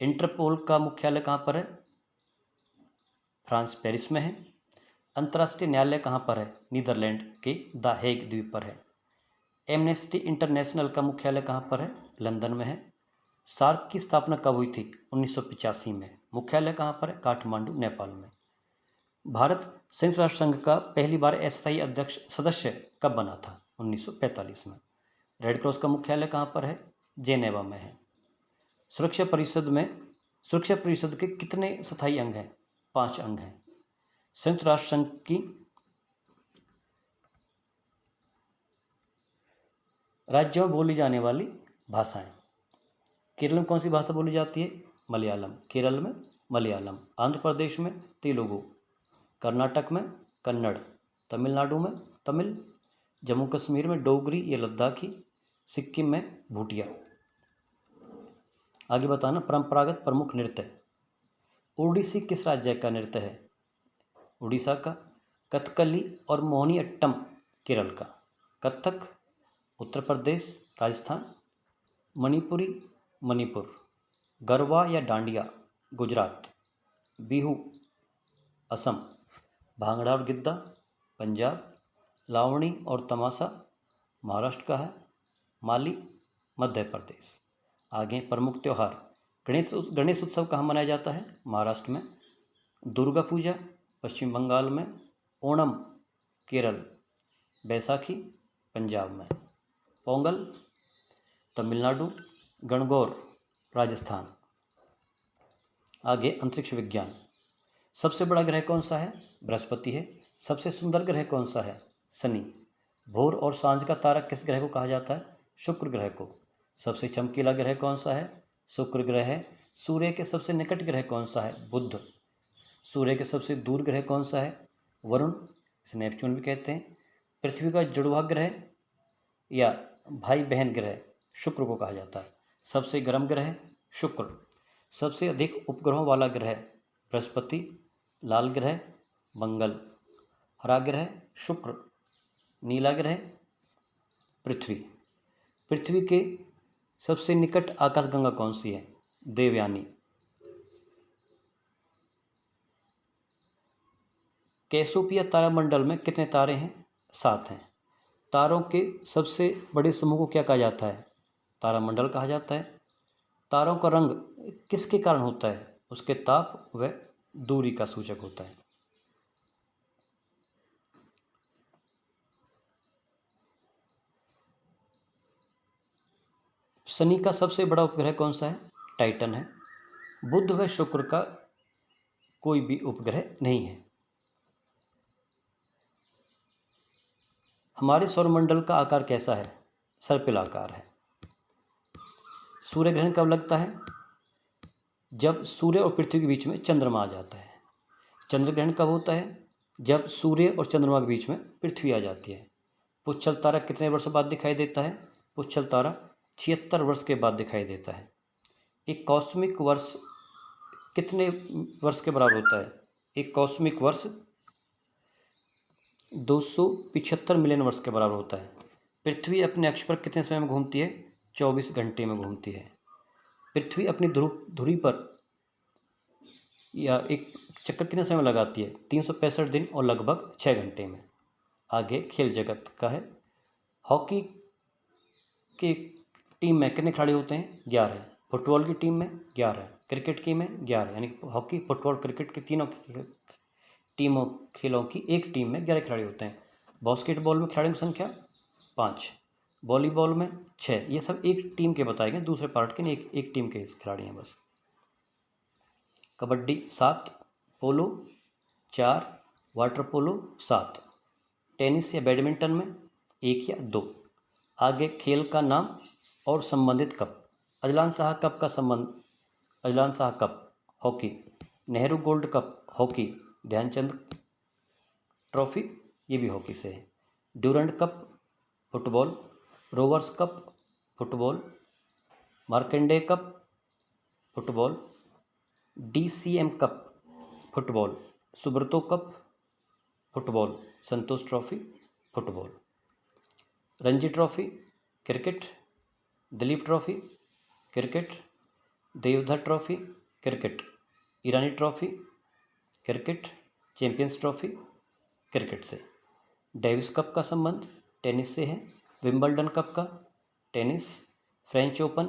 इंटरपोल का मुख्यालय कहाँ पर है? फ्रांस पेरिस में है। अंतर्राष्ट्रीय न्यायालय कहाँ पर है? नीदरलैंड के द हेग द्वीप पर है। एमनेस्टी इंटरनेशनल का मुख्यालय कहाँ पर है? लंदन में है। सार्क की स्थापना कब हुई थी? 1985 में। मुख्यालय कहाँ पर है? काठमांडू नेपाल में। भारत संयुक्त राष्ट्र संघ का पहली बार अस्थायी अध्यक्ष सदस्य कब बना था? 1945 में। रेड क्रॉस का मुख्यालय कहाँ पर है? जेनेवा में है। सुरक्षा परिषद के कितने स्थायी अंग हैं? 5 अंग हैं। संयुक्त राष्ट्र संघ की राज्यों में बोली जाने वाली भाषाएं। केरल में कौन सी भाषा बोली जाती है? मलयालम। केरल में मलयालम। आंध्र प्रदेश में तेलुगु। कर्नाटक में कन्नड़। तमिलनाडु में तमिल। जम्मू कश्मीर में डोगरी या लद्दाखी। सिक्किम में भूटिया। आगे बताना परंपरागत प्रमुख नृत्य। ओडिसी किस राज्य का नृत्य है? उड़ीसा का। कथकली और मोहिनीअट्टम केरल का। कथक उत्तर प्रदेश राजस्थान। मणिपुरी मणिपुर। गरबा या डांडिया गुजरात। बिहू असम। भांगड़ा और गिद्दा पंजाब। लावणी और तमाशा महाराष्ट्र का है। माली मध्य प्रदेश। आगे प्रमुख त्यौहार। गणेश उत्सव कहाँ मनाया जाता है? महाराष्ट्र में। दुर्गा पूजा पश्चिम बंगाल में। ओणम केरल। बैसाखी पंजाब में। पोंगल तमिलनाडु। गणगौर राजस्थान। आगे अंतरिक्ष विज्ञान। सबसे बड़ा ग्रह कौन सा है? बृहस्पति है। सबसे सुंदर ग्रह कौन सा है? शनि। भोर और सांझ का तारा किस ग्रह को कहा जाता है? शुक्र ग्रह को। सबसे चमकीला ग्रह कौन सा है? शुक्र ग्रह है। सूर्य के सबसे निकट ग्रह कौन सा है? बुध। सूर्य के सबसे दूर ग्रह कौन सा है? वरुण, इसे नेपच्यून भी कहते हैं। पृथ्वी का जुड़वा ग्रह या भाई बहन ग्रह शुक्र को कहा जाता है। सबसे गर्म ग्रह शुक्र। सबसे अधिक उपग्रहों वाला ग्रह बृहस्पति। लाल ग्रह मंगल। हरा ग्रह शुक्र। नीला ग्रह पृथ्वी। पृथ्वी के सबसे निकट आकाशगंगा कौन सी है? देवयानी। कैसोपिया तारामंडल में कितने तारे हैं? 7 हैं। तारों के सबसे बड़े समूह को क्या कहा जाता है? तारामंडल कहा जाता है। तारों का रंग किसके कारण होता है? उसके ताप व दूरी का सूचक होता है। शनि का सबसे बड़ा उपग्रह कौन सा है? टाइटन है। बुध व शुक्र का कोई भी उपग्रह नहीं है। हमारे सौरमंडल का आकार कैसा है? सर्पिल आकार है। सूर्य ग्रहण कब लगता है? जब सूर्य और पृथ्वी के बीच में चंद्रमा आ जाता है। चंद्र ग्रहण कब होता है? जब सूर्य और चंद्रमा के बीच में पृथ्वी आ जाती है। पुच्छल तारा कितने वर्ष बाद दिखाई देता है? पुच्छल तारा 76 वर्ष के बाद दिखाई देता है। एक कॉस्मिक वर्ष कितने वर्ष के बराबर होता है? एक कॉस्मिक वर्ष 275 मिलियन वर्ष के बराबर होता है। पृथ्वी अपने अक्ष पर कितने समय में घूमती है? 24 घंटे में घूमती है। पृथ्वी अपनी धुरी पर या एक चक्कर कितने समय में लगाती है? 365 दिन और लगभग 6 घंटे में। आगे खेल जगत का है। हॉकी की टीम में कितने खिलाड़ी होते हैं? 11। फुटबॉल की टीम में 11। क्रिकेट की में 11, यानी हॉकी फुटबॉल क्रिकेट की तीनों टीमों खेलों की एक टीम में 11 खिलाड़ी होते हैं। बास्केटबॉल में खिलाड़ियों की संख्या 5। वॉलीबॉल में 6। ये सब एक टीम के बताए गए, दूसरे पार्ट के नहीं, एक टीम के खिलाड़ी हैं बस। कबड्डी 7। पोलो 4। Water polo 7। टेनिस या बैडमिंटन में 1 या 2। आगे खेल का नाम और संबंधित कप। अजलान शाह कप का संबंध, Azlan Shah Cup hockey. Nehru Gold Cup hockey. Dhyanchand Trophy ये भी हॉकी से है। Durand Cup football. Rovers Cup football. Markandeya Cup football. DCM Cup football. Subroto Cup football. Santosh Trophy football. Ranji Trophy cricket. Duleep Trophy cricket. Deodhar Trophy cricket. Irani Trophy cricket. Champions Trophy cricket से। डेविस कप का संबंध टेनिस से है। विंबलडन कप का tennis. French Open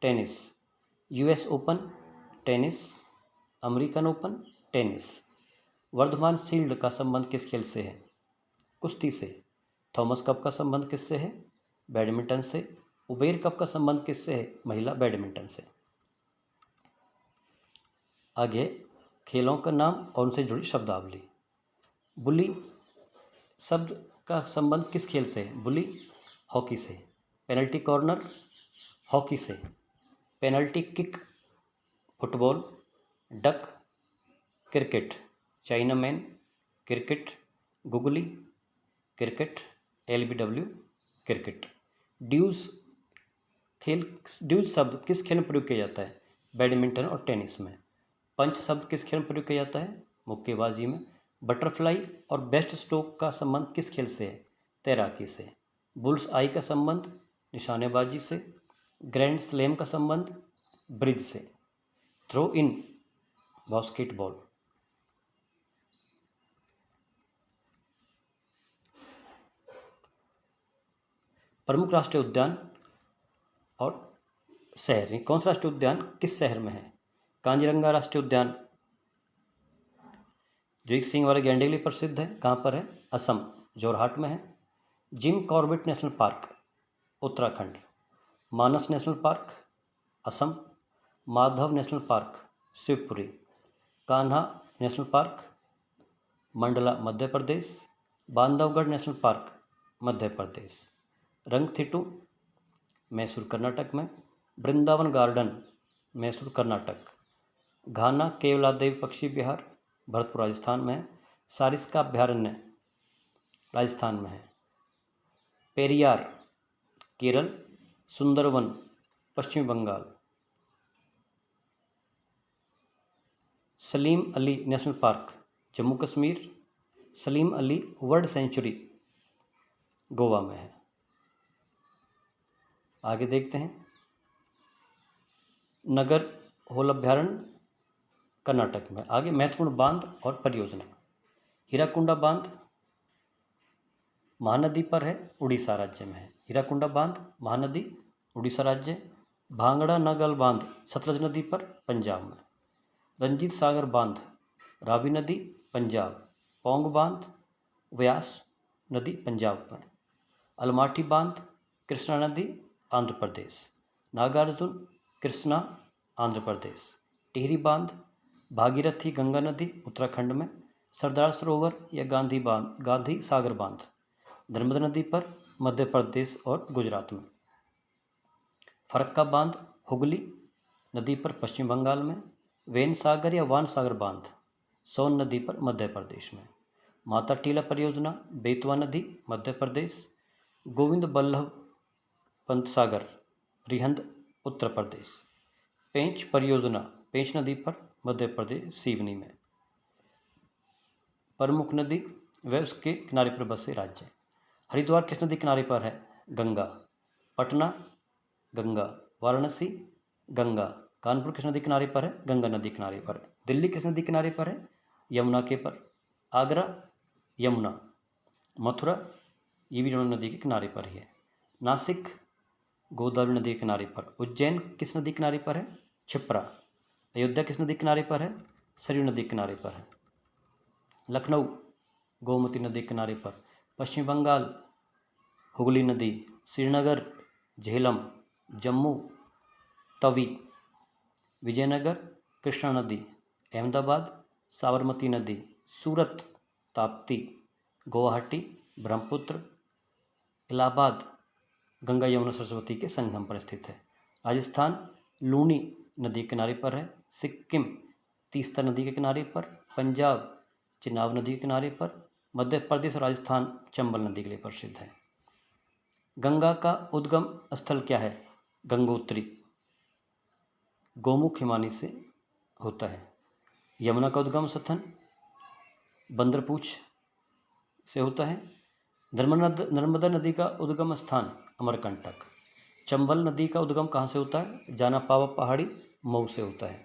tennis. US Open tennis. American open tennis. Vardhaman shield का संबंध किस खेल से है? कुश्ती से। थॉमस कप का संबंध किससे है? बैडमिंटन से। उबेर कप का संबंध किससे है? महिला बैडमिंटन से। आगे खेलों का नाम और उनसे जुड़ी शब्दावली। बुली शब्द का संबंध किस खेल से है? बुली हॉकी से। पेनल्टी कॉर्नर हॉकी से। Penalty kick football. Duck cricket. Chinaman cricket. Googly cricket. LBW cricket. Deuce शब्द किस खेल में प्रयोग किया जाता है? बैडमिंटन और टेनिस में। पंच शब्द किस खेल में प्रयोग किया जाता है? मुक्केबाजी में। बटरफ्लाई और बेस्ट स्ट्रोक का संबंध किस खेल से है? तैराकी से। बुल्स आई का संबंध निशानेबाजी से। ग्रैंड स्लैम का संबंध ब्रिज से। Throw in basketball. प्रमुख राष्ट्रीय उद्यान और शहर, कौन सा राष्ट्रीय उद्यान किस शहर में है? कांजीरंगा राष्ट्रीय उद्यान जो एक सिंह वाले गैंडे के लिए प्रसिद्ध है, कहाँ पर है? असम जोरहाट में है। Jim Corbett National Park Uttarakhand. Manas National Park Assam, Madhav National Park Shivpuri, Kanha National Park Mandla Madhya Pradesh, Bandhavgarh National Park Madhya Pradesh, Ranganathittu Mysore Karnataka में, वृंदावन गार्डन मैसूर कर्नाटक, घाना केवलादेवी पक्षी विहार भरतपुर राजस्थान में है, सारिस्का अभ्यारण्य राजस्थान में है, Periyar Kerala, Sundarban Paschim Bengal, Salim Ali National Park Jammu Kashmir, Salim Ali World Sanctuary Goa में है। आगे देखते हैं, नगर होल अभ्यारण्य कर्नाटक में। आगे महत्वपूर्ण बांध और परियोजना, हीराकुंडा बांध महानदी पर है, उड़ीसा राज्य में है। हीराकुंडा बांध महानदी उड़ीसा राज्य। भांगड़ा नगल बांध सतलज नदी पर पंजाब में। रंजीत सागर बांध रावी नदी पंजाब। पौंग बांध व्यास नदी पंजाब में। अलमाटी बांध कृष्णा नदी आंध्र प्रदेश। नागार्जुन कृष्णा आंध्र प्रदेश। टिहरी बांध भागीरथी गंगा नदी उत्तराखंड में। सरदार सरोवर या गांधी सागर बांध नर्मदा नदी पर मध्य प्रदेश और गुजरात में। फरक्का बांध हुगली नदी पर पश्चिम बंगाल में। वेन सागर या वान सागर बांध सोन नदी पर मध्य प्रदेश में। माता टीला परियोजना बेतवा नदी मध्य प्रदेश। गोविंद बल्लभ पंत सागर रिहंद उत्तर प्रदेश। पेंच परियोजना पेंच नदी पर मध्य प्रदेश सिवनी में। प्रमुख नदी व उसके किनारे पर बसे राज्य। हरिद्वार किस नदी किनारे पर है? गंगा। पटना गंगा। वाराणसी गंगा। कानपुर किस नदी किनारे पर है? गंगा नदी किनारे पर है। दिल्ली किस नदी किनारे पर है? यमुना के पर। आगरा यमुना। मथुरा ये भी यमुना नदी के किनारे पर ही है। नासिक गोदावरी नदी के किनारे पर। उज्जैन किस नदी किनारे पर है? क्षिप्रा। अयोध्या किस नदी किनारे पर है? सरयू नदी किनारे पर है। लखनऊ गोमती नदी किनारे पर। पश्चिम बंगाल हुगली नदी। श्रीनगर झेलम। जम्मू तवी। विजयनगर कृष्णा नदी। अहमदाबाद साबरमती नदी। सूरत ताप्ती। गुवाहाटी ब्रह्मपुत्र। इलाहाबाद गंगा यमुना सरस्वती के संगम पर स्थित है। राजस्थान लूनी नदी के किनारे पर है। सिक्किम तीस्ता नदी के किनारे पर। पंजाब चिनाब नदी के किनारे पर। मध्य प्रदेश और राजस्थान चंबल नदी के लिए प्रसिद्ध है। गंगा का उद्गम स्थल क्या है? गंगोत्री। गोमुख हिमानी से होता है। यमुना का उद्गम स्थल बंदरपूछ से होता है। नर्मदा नदी का उद्गम स्थान अमरकंटक। चंबल नदी का उद्गम कहाँ से होता है? जानापावा पहाड़ी मऊ से होता है।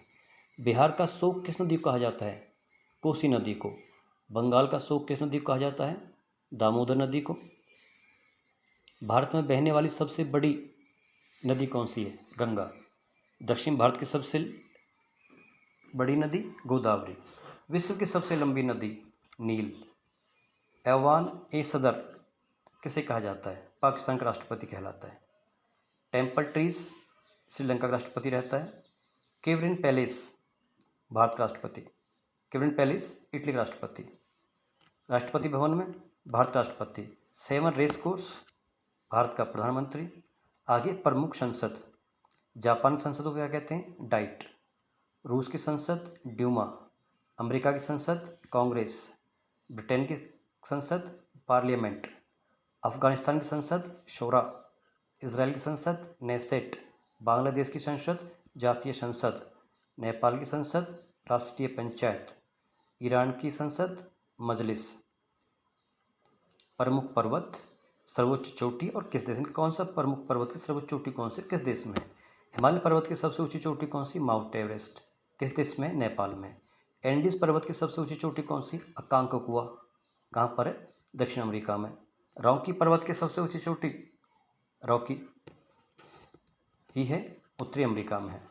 बिहार का शोक किस नदी को कहा जाता है? कोसी नदी को। बंगाल का शोक किस नदी को कहा जाता है? दामोदर नदी को। भारत में बहने वाली सबसे बड़ी नदी कौन सी है? गंगा। दक्षिण भारत की सबसे बड़ी नदी गोदावरी। विश्व की सबसे लंबी नदी नील। ऐवान ए सदर किसे कहा जाता है? पाकिस्तान का राष्ट्रपति कहलाता है। टेम्पल ट्रीज श्रीलंका का राष्ट्रपति रहता है। केवरिन पैलेस भारत का राष्ट्रपति। केवरिन पैलेस इटली का राष्ट्रपति। राष्ट्रपति भवन में भारत का राष्ट्रपति। 7 रेस कोर्स भारत का प्रधानमंत्री। आगे प्रमुख संसद। जापान की संसद को क्या कहते हैं? डाइट। रूस की संसद ड्यूमा। अमेरिका की संसद कांग्रेस। ब्रिटेन की संसद पार्लियामेंट। अफगानिस्तान की संसद शोरा। इजराइल की संसद नेसेट। बांग्लादेश की संसद जातीय संसद। नेपाल की संसद राष्ट्रीय पंचायत। ईरान की संसद मजलिस। प्रमुख पर्वत सर्वोच्च चोटी और किस देश में? कौन सा प्रमुख पर्वत की सर्वोच्च चोटी कौन सी किस देश में है? हिमालय पर्वत की सबसे ऊंची चोटी कौन सी? Mount Everest. किस देश में? नेपाल में। एंडीज पर्वत की सबसे ऊंची चोटी कौन सी? अकांकगुआ। कहाँ पर है? दक्षिण अमेरिका में। रॉकी पर्वत की सबसे ऊंची चोटी रॉकी ही है, उत्तरी अमेरिका में है।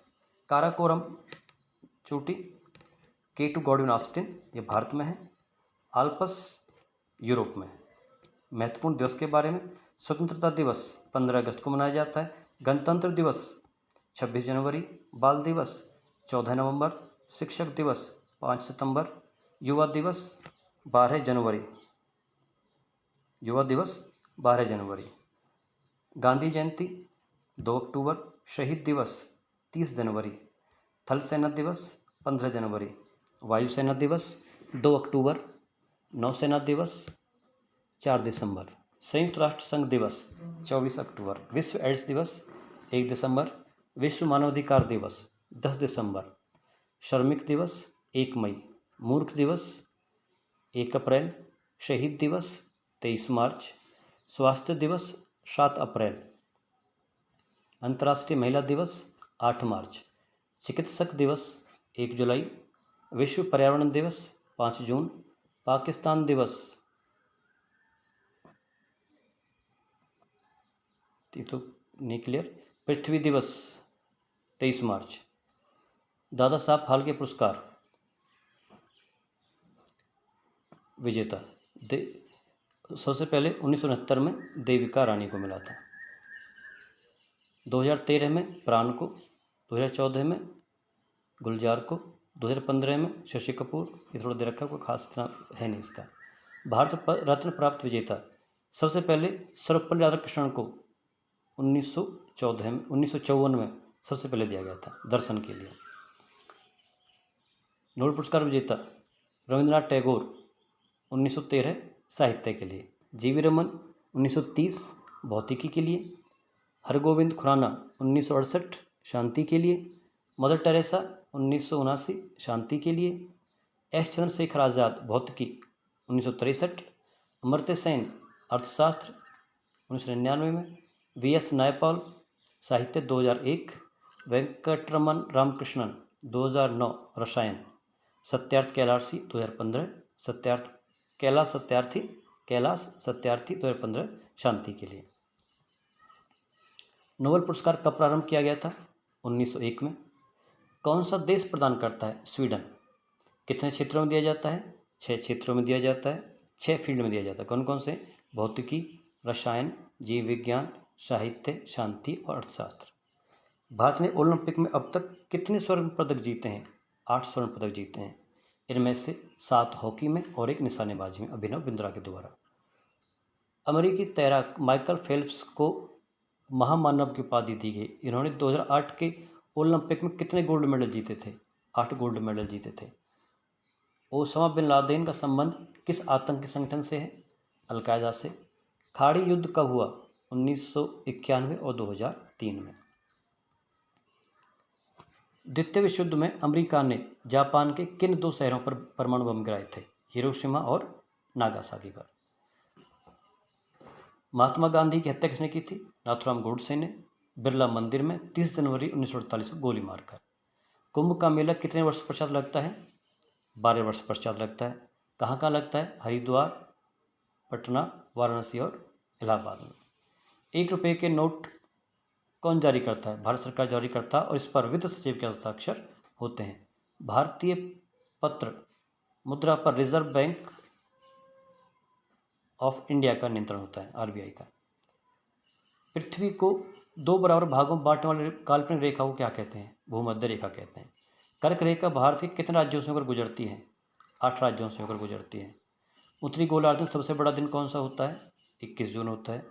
काराकोरम चोटी K2 गॉडविन ऑस्टिन ये भारत में है। आल्प्स यूरोप में। महत्वपूर्ण दिवस के बारे में। स्वतंत्रता दिवस 15 अगस्त को मनाया जाता है। गणतंत्र दिवस 26 जनवरी, बाल दिवस 14 नवंबर, शिक्षक दिवस 5 सितंबर, युवा दिवस 12 जनवरी, युवा दिवस 12 जनवरी, गांधी जयंती 2 अक्टूबर, शहीद दिवस 30 जनवरी, थल सेना दिवस 15 जनवरी, वायुसेना दिवस 2 अक्टूबर, नौसेना दिवस 4 दिसंबर, संयुक्त राष्ट्र संघ दिवस 24 अक्टूबर, विश्व एड्स दिवस 1 दिसंबर, विश्व मानवाधिकार दिवस 10 दिसंबर, श्रमिक दिवस 1 मई, मूर्ख दिवस 1 अप्रैल, शहीद दिवस 23 मार्च, स्वास्थ्य दिवस 7 अप्रैल, अंतर्राष्ट्रीय महिला दिवस 8 मार्च, चिकित्सक दिवस 1 जुलाई, विश्व पर्यावरण दिवस 5 जून, पाकिस्तान दिवस तो नहीं क्लियर, पृथ्वी दिवस 23 मार्च, दादा साहब फाल्के पुरस्कार विजेता सबसे पहले 1969 में देविका रानी को मिला था, 2013 में प्राण को, 2014 में गुलजार को, 2015 में शशि कपूर, ये थोड़ा दे रखा, कोई खास इतना है नहीं इसका। भारत रत्न प्राप्त विजेता सबसे पहले सर्वपल्ली राधाकृष्णन को 1954 में सबसे पहले दिया गया था दर्शन के लिए। नोबेल पुरस्कार विजेता रविंद्रनाथ टैगोर 1913 साहित्य के लिए, जीवी रमन 1930 भौतिकी के लिए, हरगोविंद खुराना 1968 शांति के लिए, मदर टेरेसा 1979 शांति के लिए, एस चंद्रशेखर आज़ाद भौतिकी 1963, अमर्त्य सेन अर्थशास्त्र 1999 में, वी.एस. नायपॉल साहित्य 2001, वेंकटरमन रामकृष्णन 2009 रसायन, सत्यार्थ कैलाशी 2015, कैलाश सत्यार्थी 2015 शांति के लिए। नोबेल पुरस्कार कब प्रारंभ किया गया था? 1901 में। कौन सा देश प्रदान करता है? स्वीडन। कितने क्षेत्रों में दिया जाता है? 6 क्षेत्रों में दिया जाता है, 6 फील्ड में दिया जाता है। कौन कौन से? भौतिकी, रसायन, जीव विज्ञान, साहित्य, शांति और अर्थशास्त्र। भारत ने ओलंपिक में अब तक कितने स्वर्ण पदक जीते हैं? 8 स्वर्ण पदक जीते हैं। इनमें से 7 हॉकी में और 1 निशानेबाजी में, अभिनव बिंद्रा के द्वारा। अमेरिकी तैराक माइकल फेल्प्स को महामानव की उपाधि दी गई। इन्होंने 2008 के ओलंपिक में कितने गोल्ड मेडल जीते थे? 8 गोल्ड मेडल जीते थे। ओसामा बिन लादेन का संबंध किस आतंकी संगठन से है? अलकायदा से। खाड़ी युद्ध कब हुआ? 1991 और 2003 में। द्वितीय विश्व युद्ध में अमेरिका ने जापान के किन 2 शहरों पर परमाणु बम गिराए थे? हिरोशिमा और नागासाकी पर। महात्मा गांधी की हत्या किसने की थी? नाथुराम गोडसे ने, बिरला मंदिर में 30 जनवरी 1948 को गोली मारकर। कुंभ का मेला कितने वर्ष पश्चात लगता है? 12 वर्ष पश्चात लगता है। कहाँ कहाँ लगता है? हरिद्वार, पटना, वाराणसी और इलाहाबाद में। 1 रुपये के नोट कौन जारी करता है? भारत सरकार जारी करता है और इस पर वित्त सचिव के हस्ताक्षर होते हैं। भारतीय पत्र मुद्रा पर रिजर्व बैंक ऑफ इंडिया का नियंत्रण होता है, आरबीआई का। पृथ्वी को 2 बराबर भागों में बांटने वाली काल्पनिक रेखा को क्या कहते हैं? भूमध्य रेखा कहते हैं। कर्क रेखा भारत के कितने राज्यों से होकर गुजरती है? 8 राज्यों से होकर गुजरती है। उत्तरी गोलार्ध में सबसे बड़ा दिन कौन सा होता है? 21 जून होता है।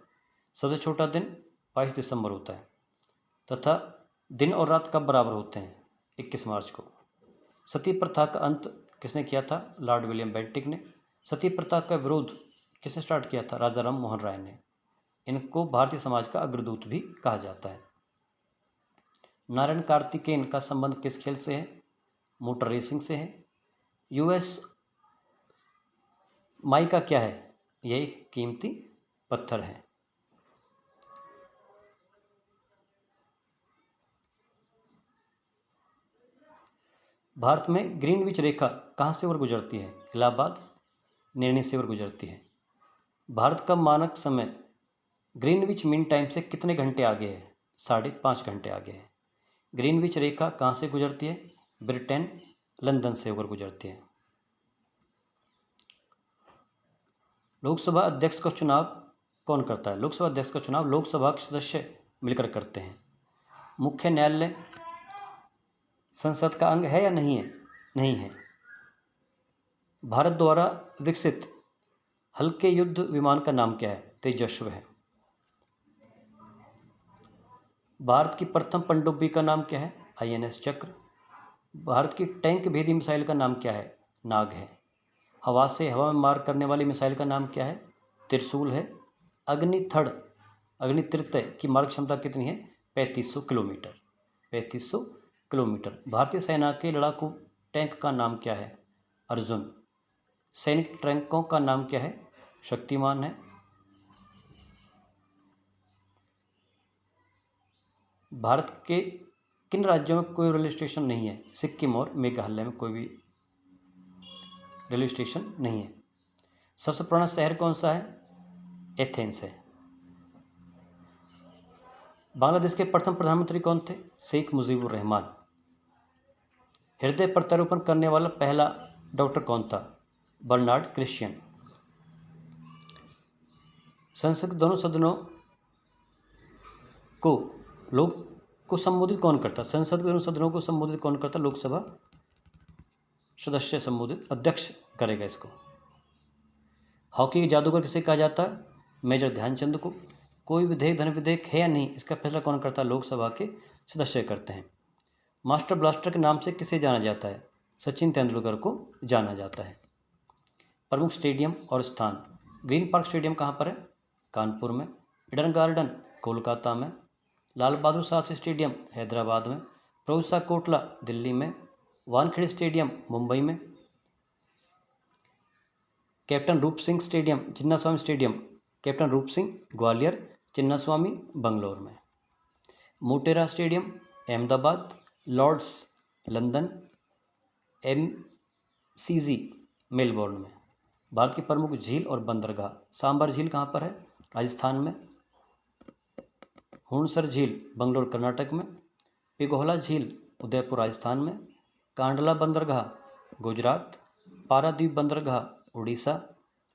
सबसे छोटा दिन 22 दिसंबर होता है। तथा दिन और रात कब बराबर होते हैं? 21 मार्च को। सती प्रथा का अंत किसने किया था? लॉर्ड विलियम बेंटिक ने। सती प्रथा का विरोध किसने स्टार्ट किया था? राजा राम मोहन राय ने। इनको भारतीय समाज का अग्रदूत भी कहा जाता है। नारायण कार्तिकेयन का संबंध किस खेल से है? मोटर रेसिंग से है। यूएस माइका क्या है? यह एक कीमती पत्थर है। भारत में ग्रीनविच रेखा कहाँ से होकर गुजरती है? इलाहाबाद, निर्णी से होकर गुजरती है। भारत का मानक समय ग्रीनविच मीन टाइम से कितने घंटे आगे है? 5.5 घंटे आगे है। ग्रीनविच रेखा कहाँ से गुजरती है? ब्रिटेन, लंदन से होकर गुजरती है। लोकसभा अध्यक्ष का चुनाव कौन करता है? लोकसभा अध्यक्ष का चुनाव लोकसभा के सदस्य मिलकर करते हैं। मुख्य न्यायालय संसद का अंग है या नहीं है? नहीं है। भारत द्वारा विकसित हल्के युद्ध विमान का नाम क्या है? तेजस्व है। भारत की प्रथम पनडुब्बी का नाम क्या है? INS चक्र। भारत की टैंक भेदी मिसाइल का नाम क्या है? नाग है। हवा से हवा में मार करने वाली मिसाइल का नाम क्या है? त्रिशूल है। अग्नितृतीय की मारक क्षमता कितनी है? 3500 किलोमीटर। 3500 किलोमीटर। भारतीय सेना के लड़ाकू टैंक का नाम क्या है? अर्जुन। सैनिक टैंकों का नाम क्या है? शक्तिमान है। भारत के किन राज्यों में कोई रेलवे स्टेशन नहीं है? सिक्किम और मेघालय में कोई भी रेलवे स्टेशन नहीं है। सबसे पुराना शहर कौन सा है? एथेंस है। बांग्लादेश के प्रथम प्रधानमंत्री कौन थे? शेख मुजीबुर रहमान। हृदय प्रत्यारोपण करने वाला पहला डॉक्टर कौन था? Bernard Christian. संसद के दोनों सदनों को लोग को संबोधित कौन करता? संसद के दोनों सदनों को संबोधित कौन करता? लोकसभा सदस्य संबोधित, अध्यक्ष करेगा इसको। हॉकी के जादूगर किसे कहा जाता है? मेजर ध्यानचंद को। कोई विधेयक धन विधेयक है या नहीं, इसका फैसला कौन करता है? लोकसभा के सदस्य करते हैं। मास्टर ब्लास्टर के नाम से किसे जाना जाता है? सचिन तेंदुलकर को जाना जाता है। प्रमुख स्टेडियम और स्थान। ग्रीन पार्क स्टेडियम कहाँ पर है? कानपुर में। ईडन गार्डन कोलकाता में। लाल बहादुर शास्त्री स्टेडियम हैदराबाद में। प्रभुसा कोटला दिल्ली में। वानखेड़े स्टेडियम मुंबई में। Captain Roop Singh stadium Chinnaswamy stadium captain Roop Singh Gwalior, Chinnaswamy Bangalore में। Motera stadium Ahmedabad. Lord's London. MCG Melbourne में। भारत की प्रमुख झील और बंदरगाह। सांबर झील कहाँ पर है? राजस्थान में। हुणसर झील बंगलोर कर्नाटक में। पिघोला झील उदयपुर राजस्थान में। कांडला बंदरगाह गुजरात। पारादीप बंदरगाह उड़ीसा।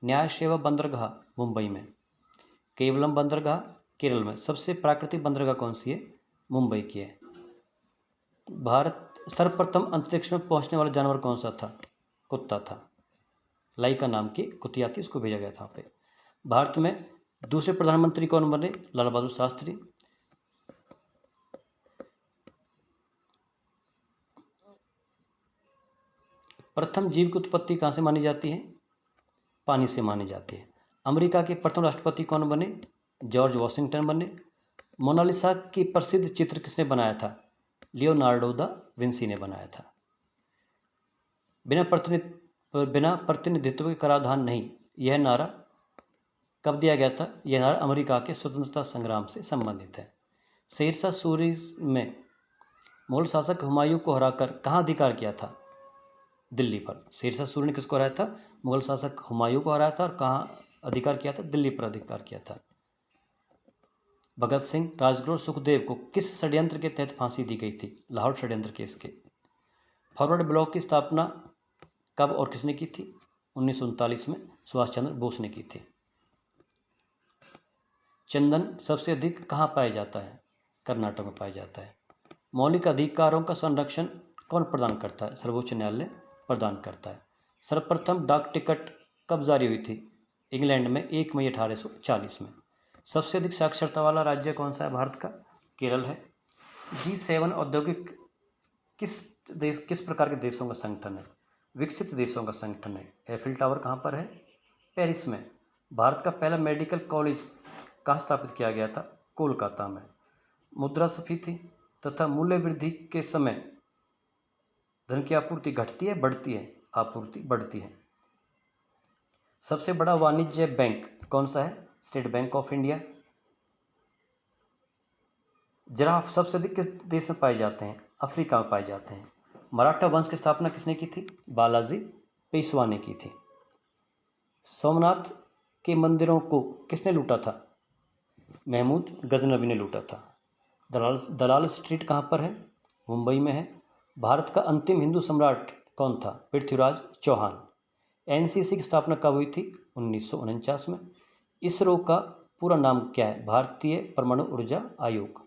न्याय सेवा बंदरगाह मुंबई में। केवलम बंदरगाह केरल में। सबसे प्राकृतिक बंदरगाह कौन सी है? मुंबई की है। भारत सर्वप्रथम अंतरिक्ष में पहुंचने वाला जानवर कौन सा था? कुत्ता था। लाइका नाम की कुतिया थी, उसको भेजा गया था पे। भारत में दूसरे प्रधानमंत्री कौन बने? लाल बहादुर शास्त्री। प्रथम जीव की उत्पत्ति कहाँ से मानी जाती है? पानी से मानी जाती है। अमेरिका के प्रथम राष्ट्रपति कौन बने? जॉर्ज वॉशिंगटन बने। मोनालिसा की प्रसिद्ध चित्र किसने बनाया था? लियोनार्डो दा विंसी ने बनाया था। बिना प्रतिनिधित्व के कराधान नहीं, यह नारा कब दिया गया था? यह नारा अमेरिका के स्वतंत्रता संग्राम से संबंधित है। शेरशाह सूरी में मुगल शासक हुमायूं को हराकर कहाँ अधिकार किया था? दिल्ली पर। शेरशाह सूरी ने किसको हराया था? मुगल शासक हुमायूं को हराया था और कहाँ अधिकार किया था? दिल्ली पर अधिकार किया था। भगत सिंह, राजगुरु, सुखदेव को किस षड्यंत्र के तहत फांसी दी गई थी? लाहौर षड्यंत्र केस के। फॉरवर्ड ब्लॉक की स्थापना कब और किसने की थी? 1939 में सुभाष चंद्र बोस ने की थी। चंदन सबसे अधिक कहाँ पाया जाता है? कर्नाटक में पाया जाता है। मौलिक अधिकारों का संरक्षण कौन प्रदान करता है? सर्वोच्च न्यायालय प्रदान करता है। सर्वप्रथम डाक टिकट कब जारी हुई थी? इंग्लैंड में 1 मई 1840 में। सबसे अधिक साक्षरता वाला राज्य कौन सा है भारत का? केरल है। G7 औद्योगिक किस प्रकार के देशों का संगठन है? विकसित देशों का संगठन है। एफिल टावर कहाँ पर है? पेरिस में। भारत का पहला मेडिकल कॉलेज कहाँ स्थापित किया गया था? कोलकाता में। मुद्रास्फीति तथा मूल्य वृद्धि के समय धन की आपूर्ति घटती है बढ़ती है? आपूर्ति बढ़ती है। सबसे बड़ा वाणिज्य बैंक कौन सा है? State bank of India. Giraffe सबसे अधिक किस देश में पाए जाते हैं? अफ्रीका में पाए जाते हैं। मराठा वंश की स्थापना किसने की थी? बालाजी पेशवा ने की थी। सोमनाथ के मंदिरों को किसने लूटा था? महमूद गजनवी ने लूटा था। दलाल स्ट्रीट कहाँ पर है? मुंबई में है। भारत का अंतिम हिंदू सम्राट कौन था? पृथ्वीराज चौहान। NCC की स्थापना कब हुई थी? 1949 में। इसरो का पूरा नाम क्या है? भारतीय परमाणु ऊर्जा आयोग।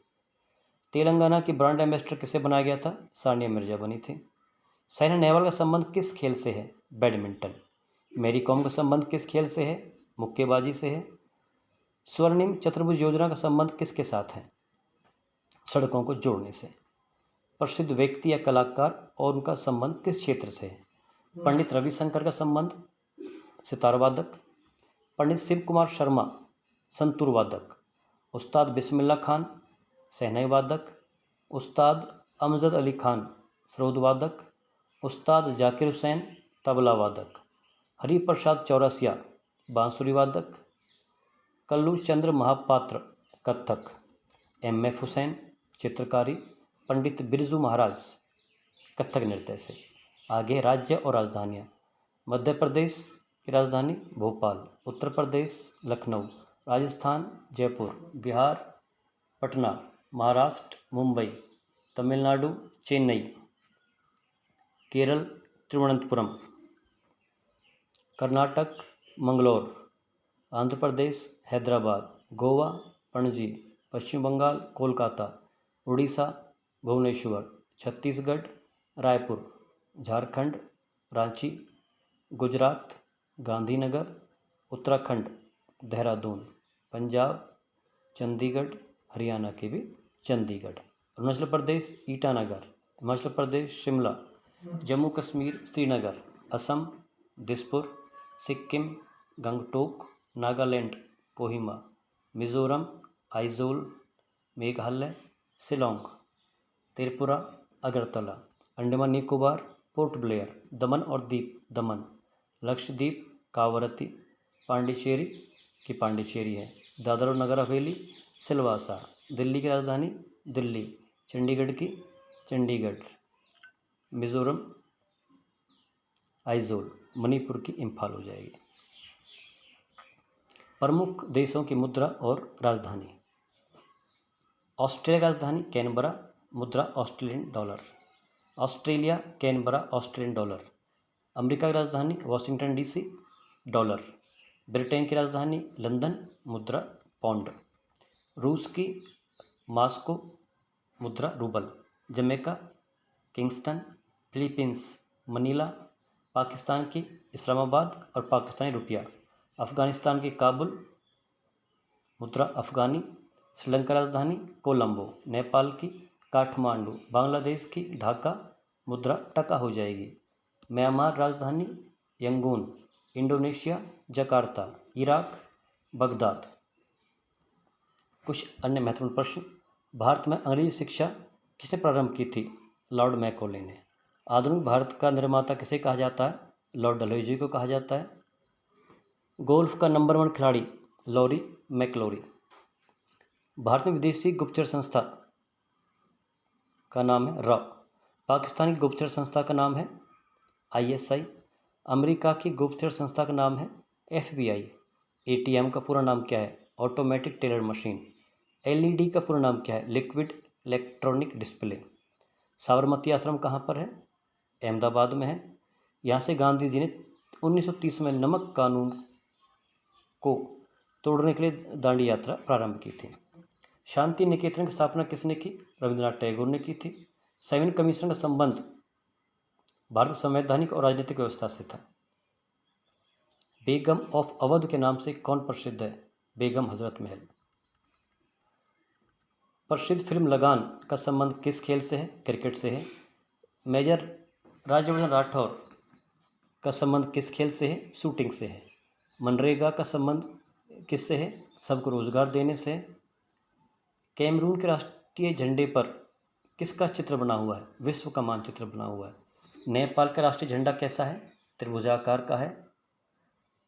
तेलंगाना की ब्रांड एम्बेसडर किसे बनाया गया था? सानिया मिर्जा बनी थी। साइना नेहवाल का संबंध किस खेल से है? बैडमिंटन। मैरी कॉम का संबंध किस खेल से है? मुक्केबाजी से है। स्वर्णिम चतुर्भुज योजना का संबंध किसके साथ है? सड़कों को जोड़ने से। प्रसिद्ध व्यक्ति या कलाकार और उनका संबंध किस क्षेत्र से है? पंडित रविशंकर का संबंध सितार वादक। पंडित शिव कुमार शर्मा संतूर वादक। उस्ताद बिस्मिल्ला खान शहनाई वादक। उस्ताद अमजद अली खान सरोद वादक। उस्ताद जाकिर हुसैन तबला वादक। हरिप्रसाद चौरसिया बांसुरी वादक। कल्लू चंद्र महापात्र कत्थक। एम.एफ. हुसैन चित्रकारी। पंडित बिरजू महाराज कत्थक नृत्य से। आगे राज्य और राजधानियाँ। मध्य प्रदेश की राजधानी भोपाल। उत्तर प्रदेश लखनऊ। राजस्थान जयपुर। बिहार पटना। महाराष्ट्र मुंबई। तमिलनाडु चेन्नई। केरल तिरुवनंतपुरम। कर्नाटक मंगलोर। आंध्र प्रदेश हैदराबाद। गोवा पणजी। पश्चिम बंगाल कोलकाता। उड़ीसा भुवनेश्वर। छत्तीसगढ़ रायपुर। झारखंड रांची। गुजरात गांधीनगर। उत्तराखंड देहरादून। पंजाब चंडीगढ़। हरियाणा के भी चंडीगढ़। अरुणाचल प्रदेश ईटानगर। हिमाचल प्रदेश शिमला। जम्मू कश्मीर श्रीनगर। असम दिसपुर। सिक्किम गंगटोक। नागालैंड कोहिमा। मिजोरम आइजोल। मेघालय शिलोंग। त्रिपुरा अगरतला। Andaman Nicobar Port Blair. दमन और दीप दमन। लक्षद्वीप कावरत्ती। पांडिचेरी की पांडिचेरी है। दादर और नगर हवेली सिलवासा। दिल्ली की राजधानी दिल्ली। चंडीगढ़ की चंडीगढ़। मिजोरम आइजोल। मणिपुर की इम्फाल हो जाएगी। प्रमुख देशों की मुद्रा और राजधानी। ऑस्ट्रेलिया राजधानी कैनबरा मुद्रा Australian dollar. Australia Canberra Australian dollar. America की राजधानी वाशिंगटन डीसी डॉलर। ब्रिटेन की राजधानी लंदन मुद्रा पौंड। रूस की मास्को मुद्रा rouble. Jamaica Kingston. Philippines Manila. Pakistan की इस्लामाबाद और पाकिस्तानी रुपया। अफ़गानिस्तान की काबुल मुद्रा अफ़गानी। श्रीलंका राजधानी कोलंबो। नेपाल की काठमांडू। बांग्लादेश की ढाका मुद्रा टका हो जाएगी। म्यांमार राजधानी Yangon. Indonesia Jakarta. Iraq Baghdad. कुछ अन्य महत्वपूर्ण प्रश्न। भारत में अंग्रेजी शिक्षा किसने प्रारंभ की थी? लॉर्ड मैकॉले ने। आधुनिक भारत का निर्माता किसे कहा जाता है? लॉर्ड डलहौजी को कहा जाता है। गोल्फ का नंबर 1 खिलाड़ी लॉरी मैकलोरी। भारत में विदेशी गुप्तचर संस्था का नाम है रॉ। पाकिस्तान की गुप्तचर संस्था का नाम है ISI। अमेरिका की गुप्तचर संस्था का नाम है FBI। ATM का पूरा नाम क्या है? Automatic teller machine. LED का पूरा नाम क्या है? Liquid electronic display. साबरमती आश्रम कहाँ पर है? अहमदाबाद में है। यहाँ से गांधी जी ने 1930 में नमक कानून को तोड़ने के लिए दांडी यात्रा प्रारंभ की थी। शांति निकेतन की स्थापना किसने की? रविंद्रनाथ टैगोर ने की थी। साइमन कमीशन का संबंध भारत संवैधानिक और राजनीतिक व्यवस्था से था। बेगम ऑफ अवध के नाम से कौन प्रसिद्ध है? बेगम हजरत महल। प्रसिद्ध फिल्म लगान का संबंध किस खेल से है? क्रिकेट से है। मेजर राज्यवर्धन राठौर का संबंध किस खेल से है? शूटिंग से है। मनरेगा का संबंध किससे है? सबको रोजगार देने से है। कैमरून के राष्ट्रीय झंडे पर किसका चित्र बना हुआ है? विश्व का मानचित्र बना हुआ है। नेपाल का राष्ट्रीय झंडा कैसा है? त्रिभुजाकार का है।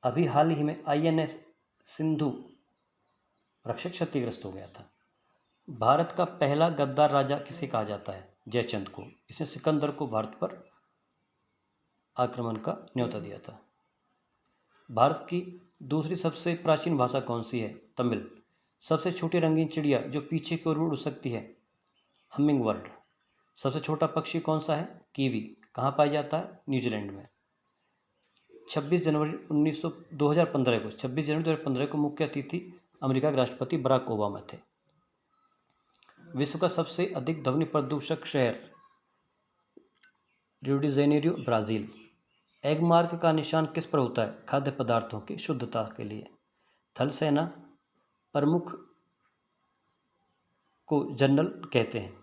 अभी हाल ही में INS सिंधु रक्षक क्षतिग्रस्त हो गया था। भारत का पहला गद्दार राजा किसे कहा जाता है? जयचंद को। इसने सिकंदर को भारत पर आक्रमण का न्योता दिया था। भारत की दूसरी सबसे प्राचीन भाषा कौन सी है? तमिल। सबसे छोटी रंगीन चिड़िया जो पीछे की ओर उड़ सकती है? Humming bird. सबसे छोटा पक्षी कौन सा है? कीवी। कहाँ पाया जाता है? न्यूजीलैंड में। 26 जनवरी 2015 को मुख्य अतिथि अमेरिका के राष्ट्रपति बराक ओबामा थे। विश्व का सबसे अधिक ध्वनि प्रदूषक शहर Rio de Janeiro, Brazil. Egg mark का निशान किस पर होता है? खाद्य पदार्थों की शुद्धता के लिए। थल सेना प्रमुख को जनरल कहते हैं।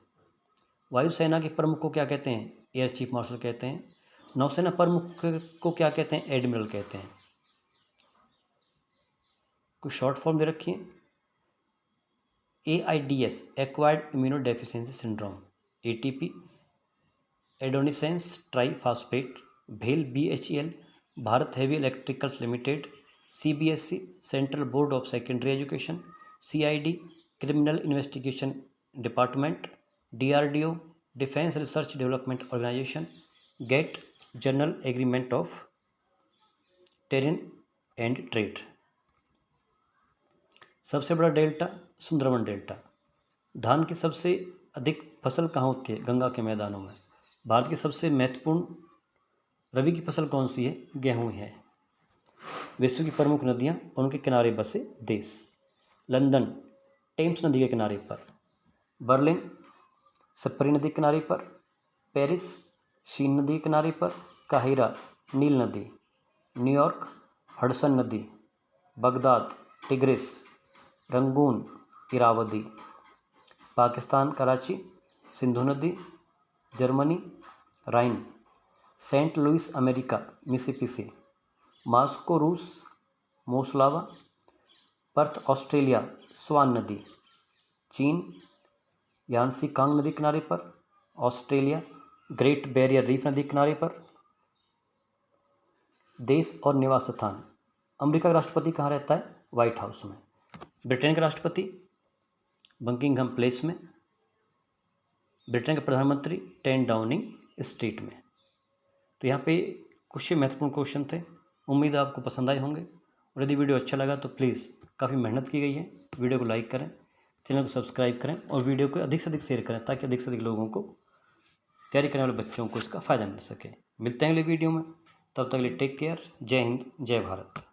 वायुसेना के प्रमुख को क्या कहते हैं? एयर चीफ मार्शल कहते हैं। नौसेना प्रमुख को क्या कहते हैं? एडमिरल कहते हैं। कुछ शॉर्ट फॉर्म दे रखी है। AIDS acquired immunodeficiency syndrome, ATP adenosine triphosphate, भेल BHEL, Bharat Heavy Electricals Limited, CBSE Central Board of Secondary Education, CID Criminal Investigation Department, DRDO Defence Research Development Organisation, GATT General Agreement of Tariff and Trade. सबसे बड़ा डेल्टा सुंदरवन डेल्टा। धान की सबसे अधिक फसल कहाँ होती है? गंगा के मैदानों में। भारत की सबसे महत्वपूर्ण रबी की फसल कौन सी है? गेहूं है। विश्व की प्रमुख नदियां और उनके किनारे बसे देश। लंदन टेम्स नदी के किनारे पर, बर्लिन सप्री नदी के किनारे पर, पेरिस शीन नदी के किनारे पर, काहिरा नील नदी, न्यूयॉर्क हडसन नदी, Baghdad Tigris, Rangoon Irrawaddy, Pakistan Karachi Sindhu नदी, Germany Rhine, Saint Louis America Mississippi, Moscow रूस मोस्लावा, पर्थ ऑस्ट्रेलिया स्वान नदी, चीन यांसी कांग नदी किनारे पर, ऑस्ट्रेलिया ग्रेट बैरियर रीफ नदी किनारे पर। देश और निवास स्थान। अमेरिका का राष्ट्रपति कहाँ रहता है? व्हाइट हाउस में। ब्रिटेन का राष्ट्रपति बकिंघम प्लेस में। ब्रिटेन के प्रधानमंत्री 10 डाउनिंग स्ट्रीट में। तो यहाँ पे कुछ ही महत्वपूर्ण क्वेश्चन थे। उम्मीद है आपको पसंद आए होंगे, और यदि वीडियो अच्छा लगा तो प्लीज़, काफ़ी मेहनत की गई है, वीडियो को लाइक करें, चैनल को सब्सक्राइब करें और वीडियो को अधिक से अधिक शेयर करें, ताकि अधिक से अधिक लोगों को, तैयारी करने वाले बच्चों को इसका फ़ायदा मिल सके। मिलते हैं अगले वीडियो में, तब तक के लिए टेक केयर। जय हिंद, जय भारत।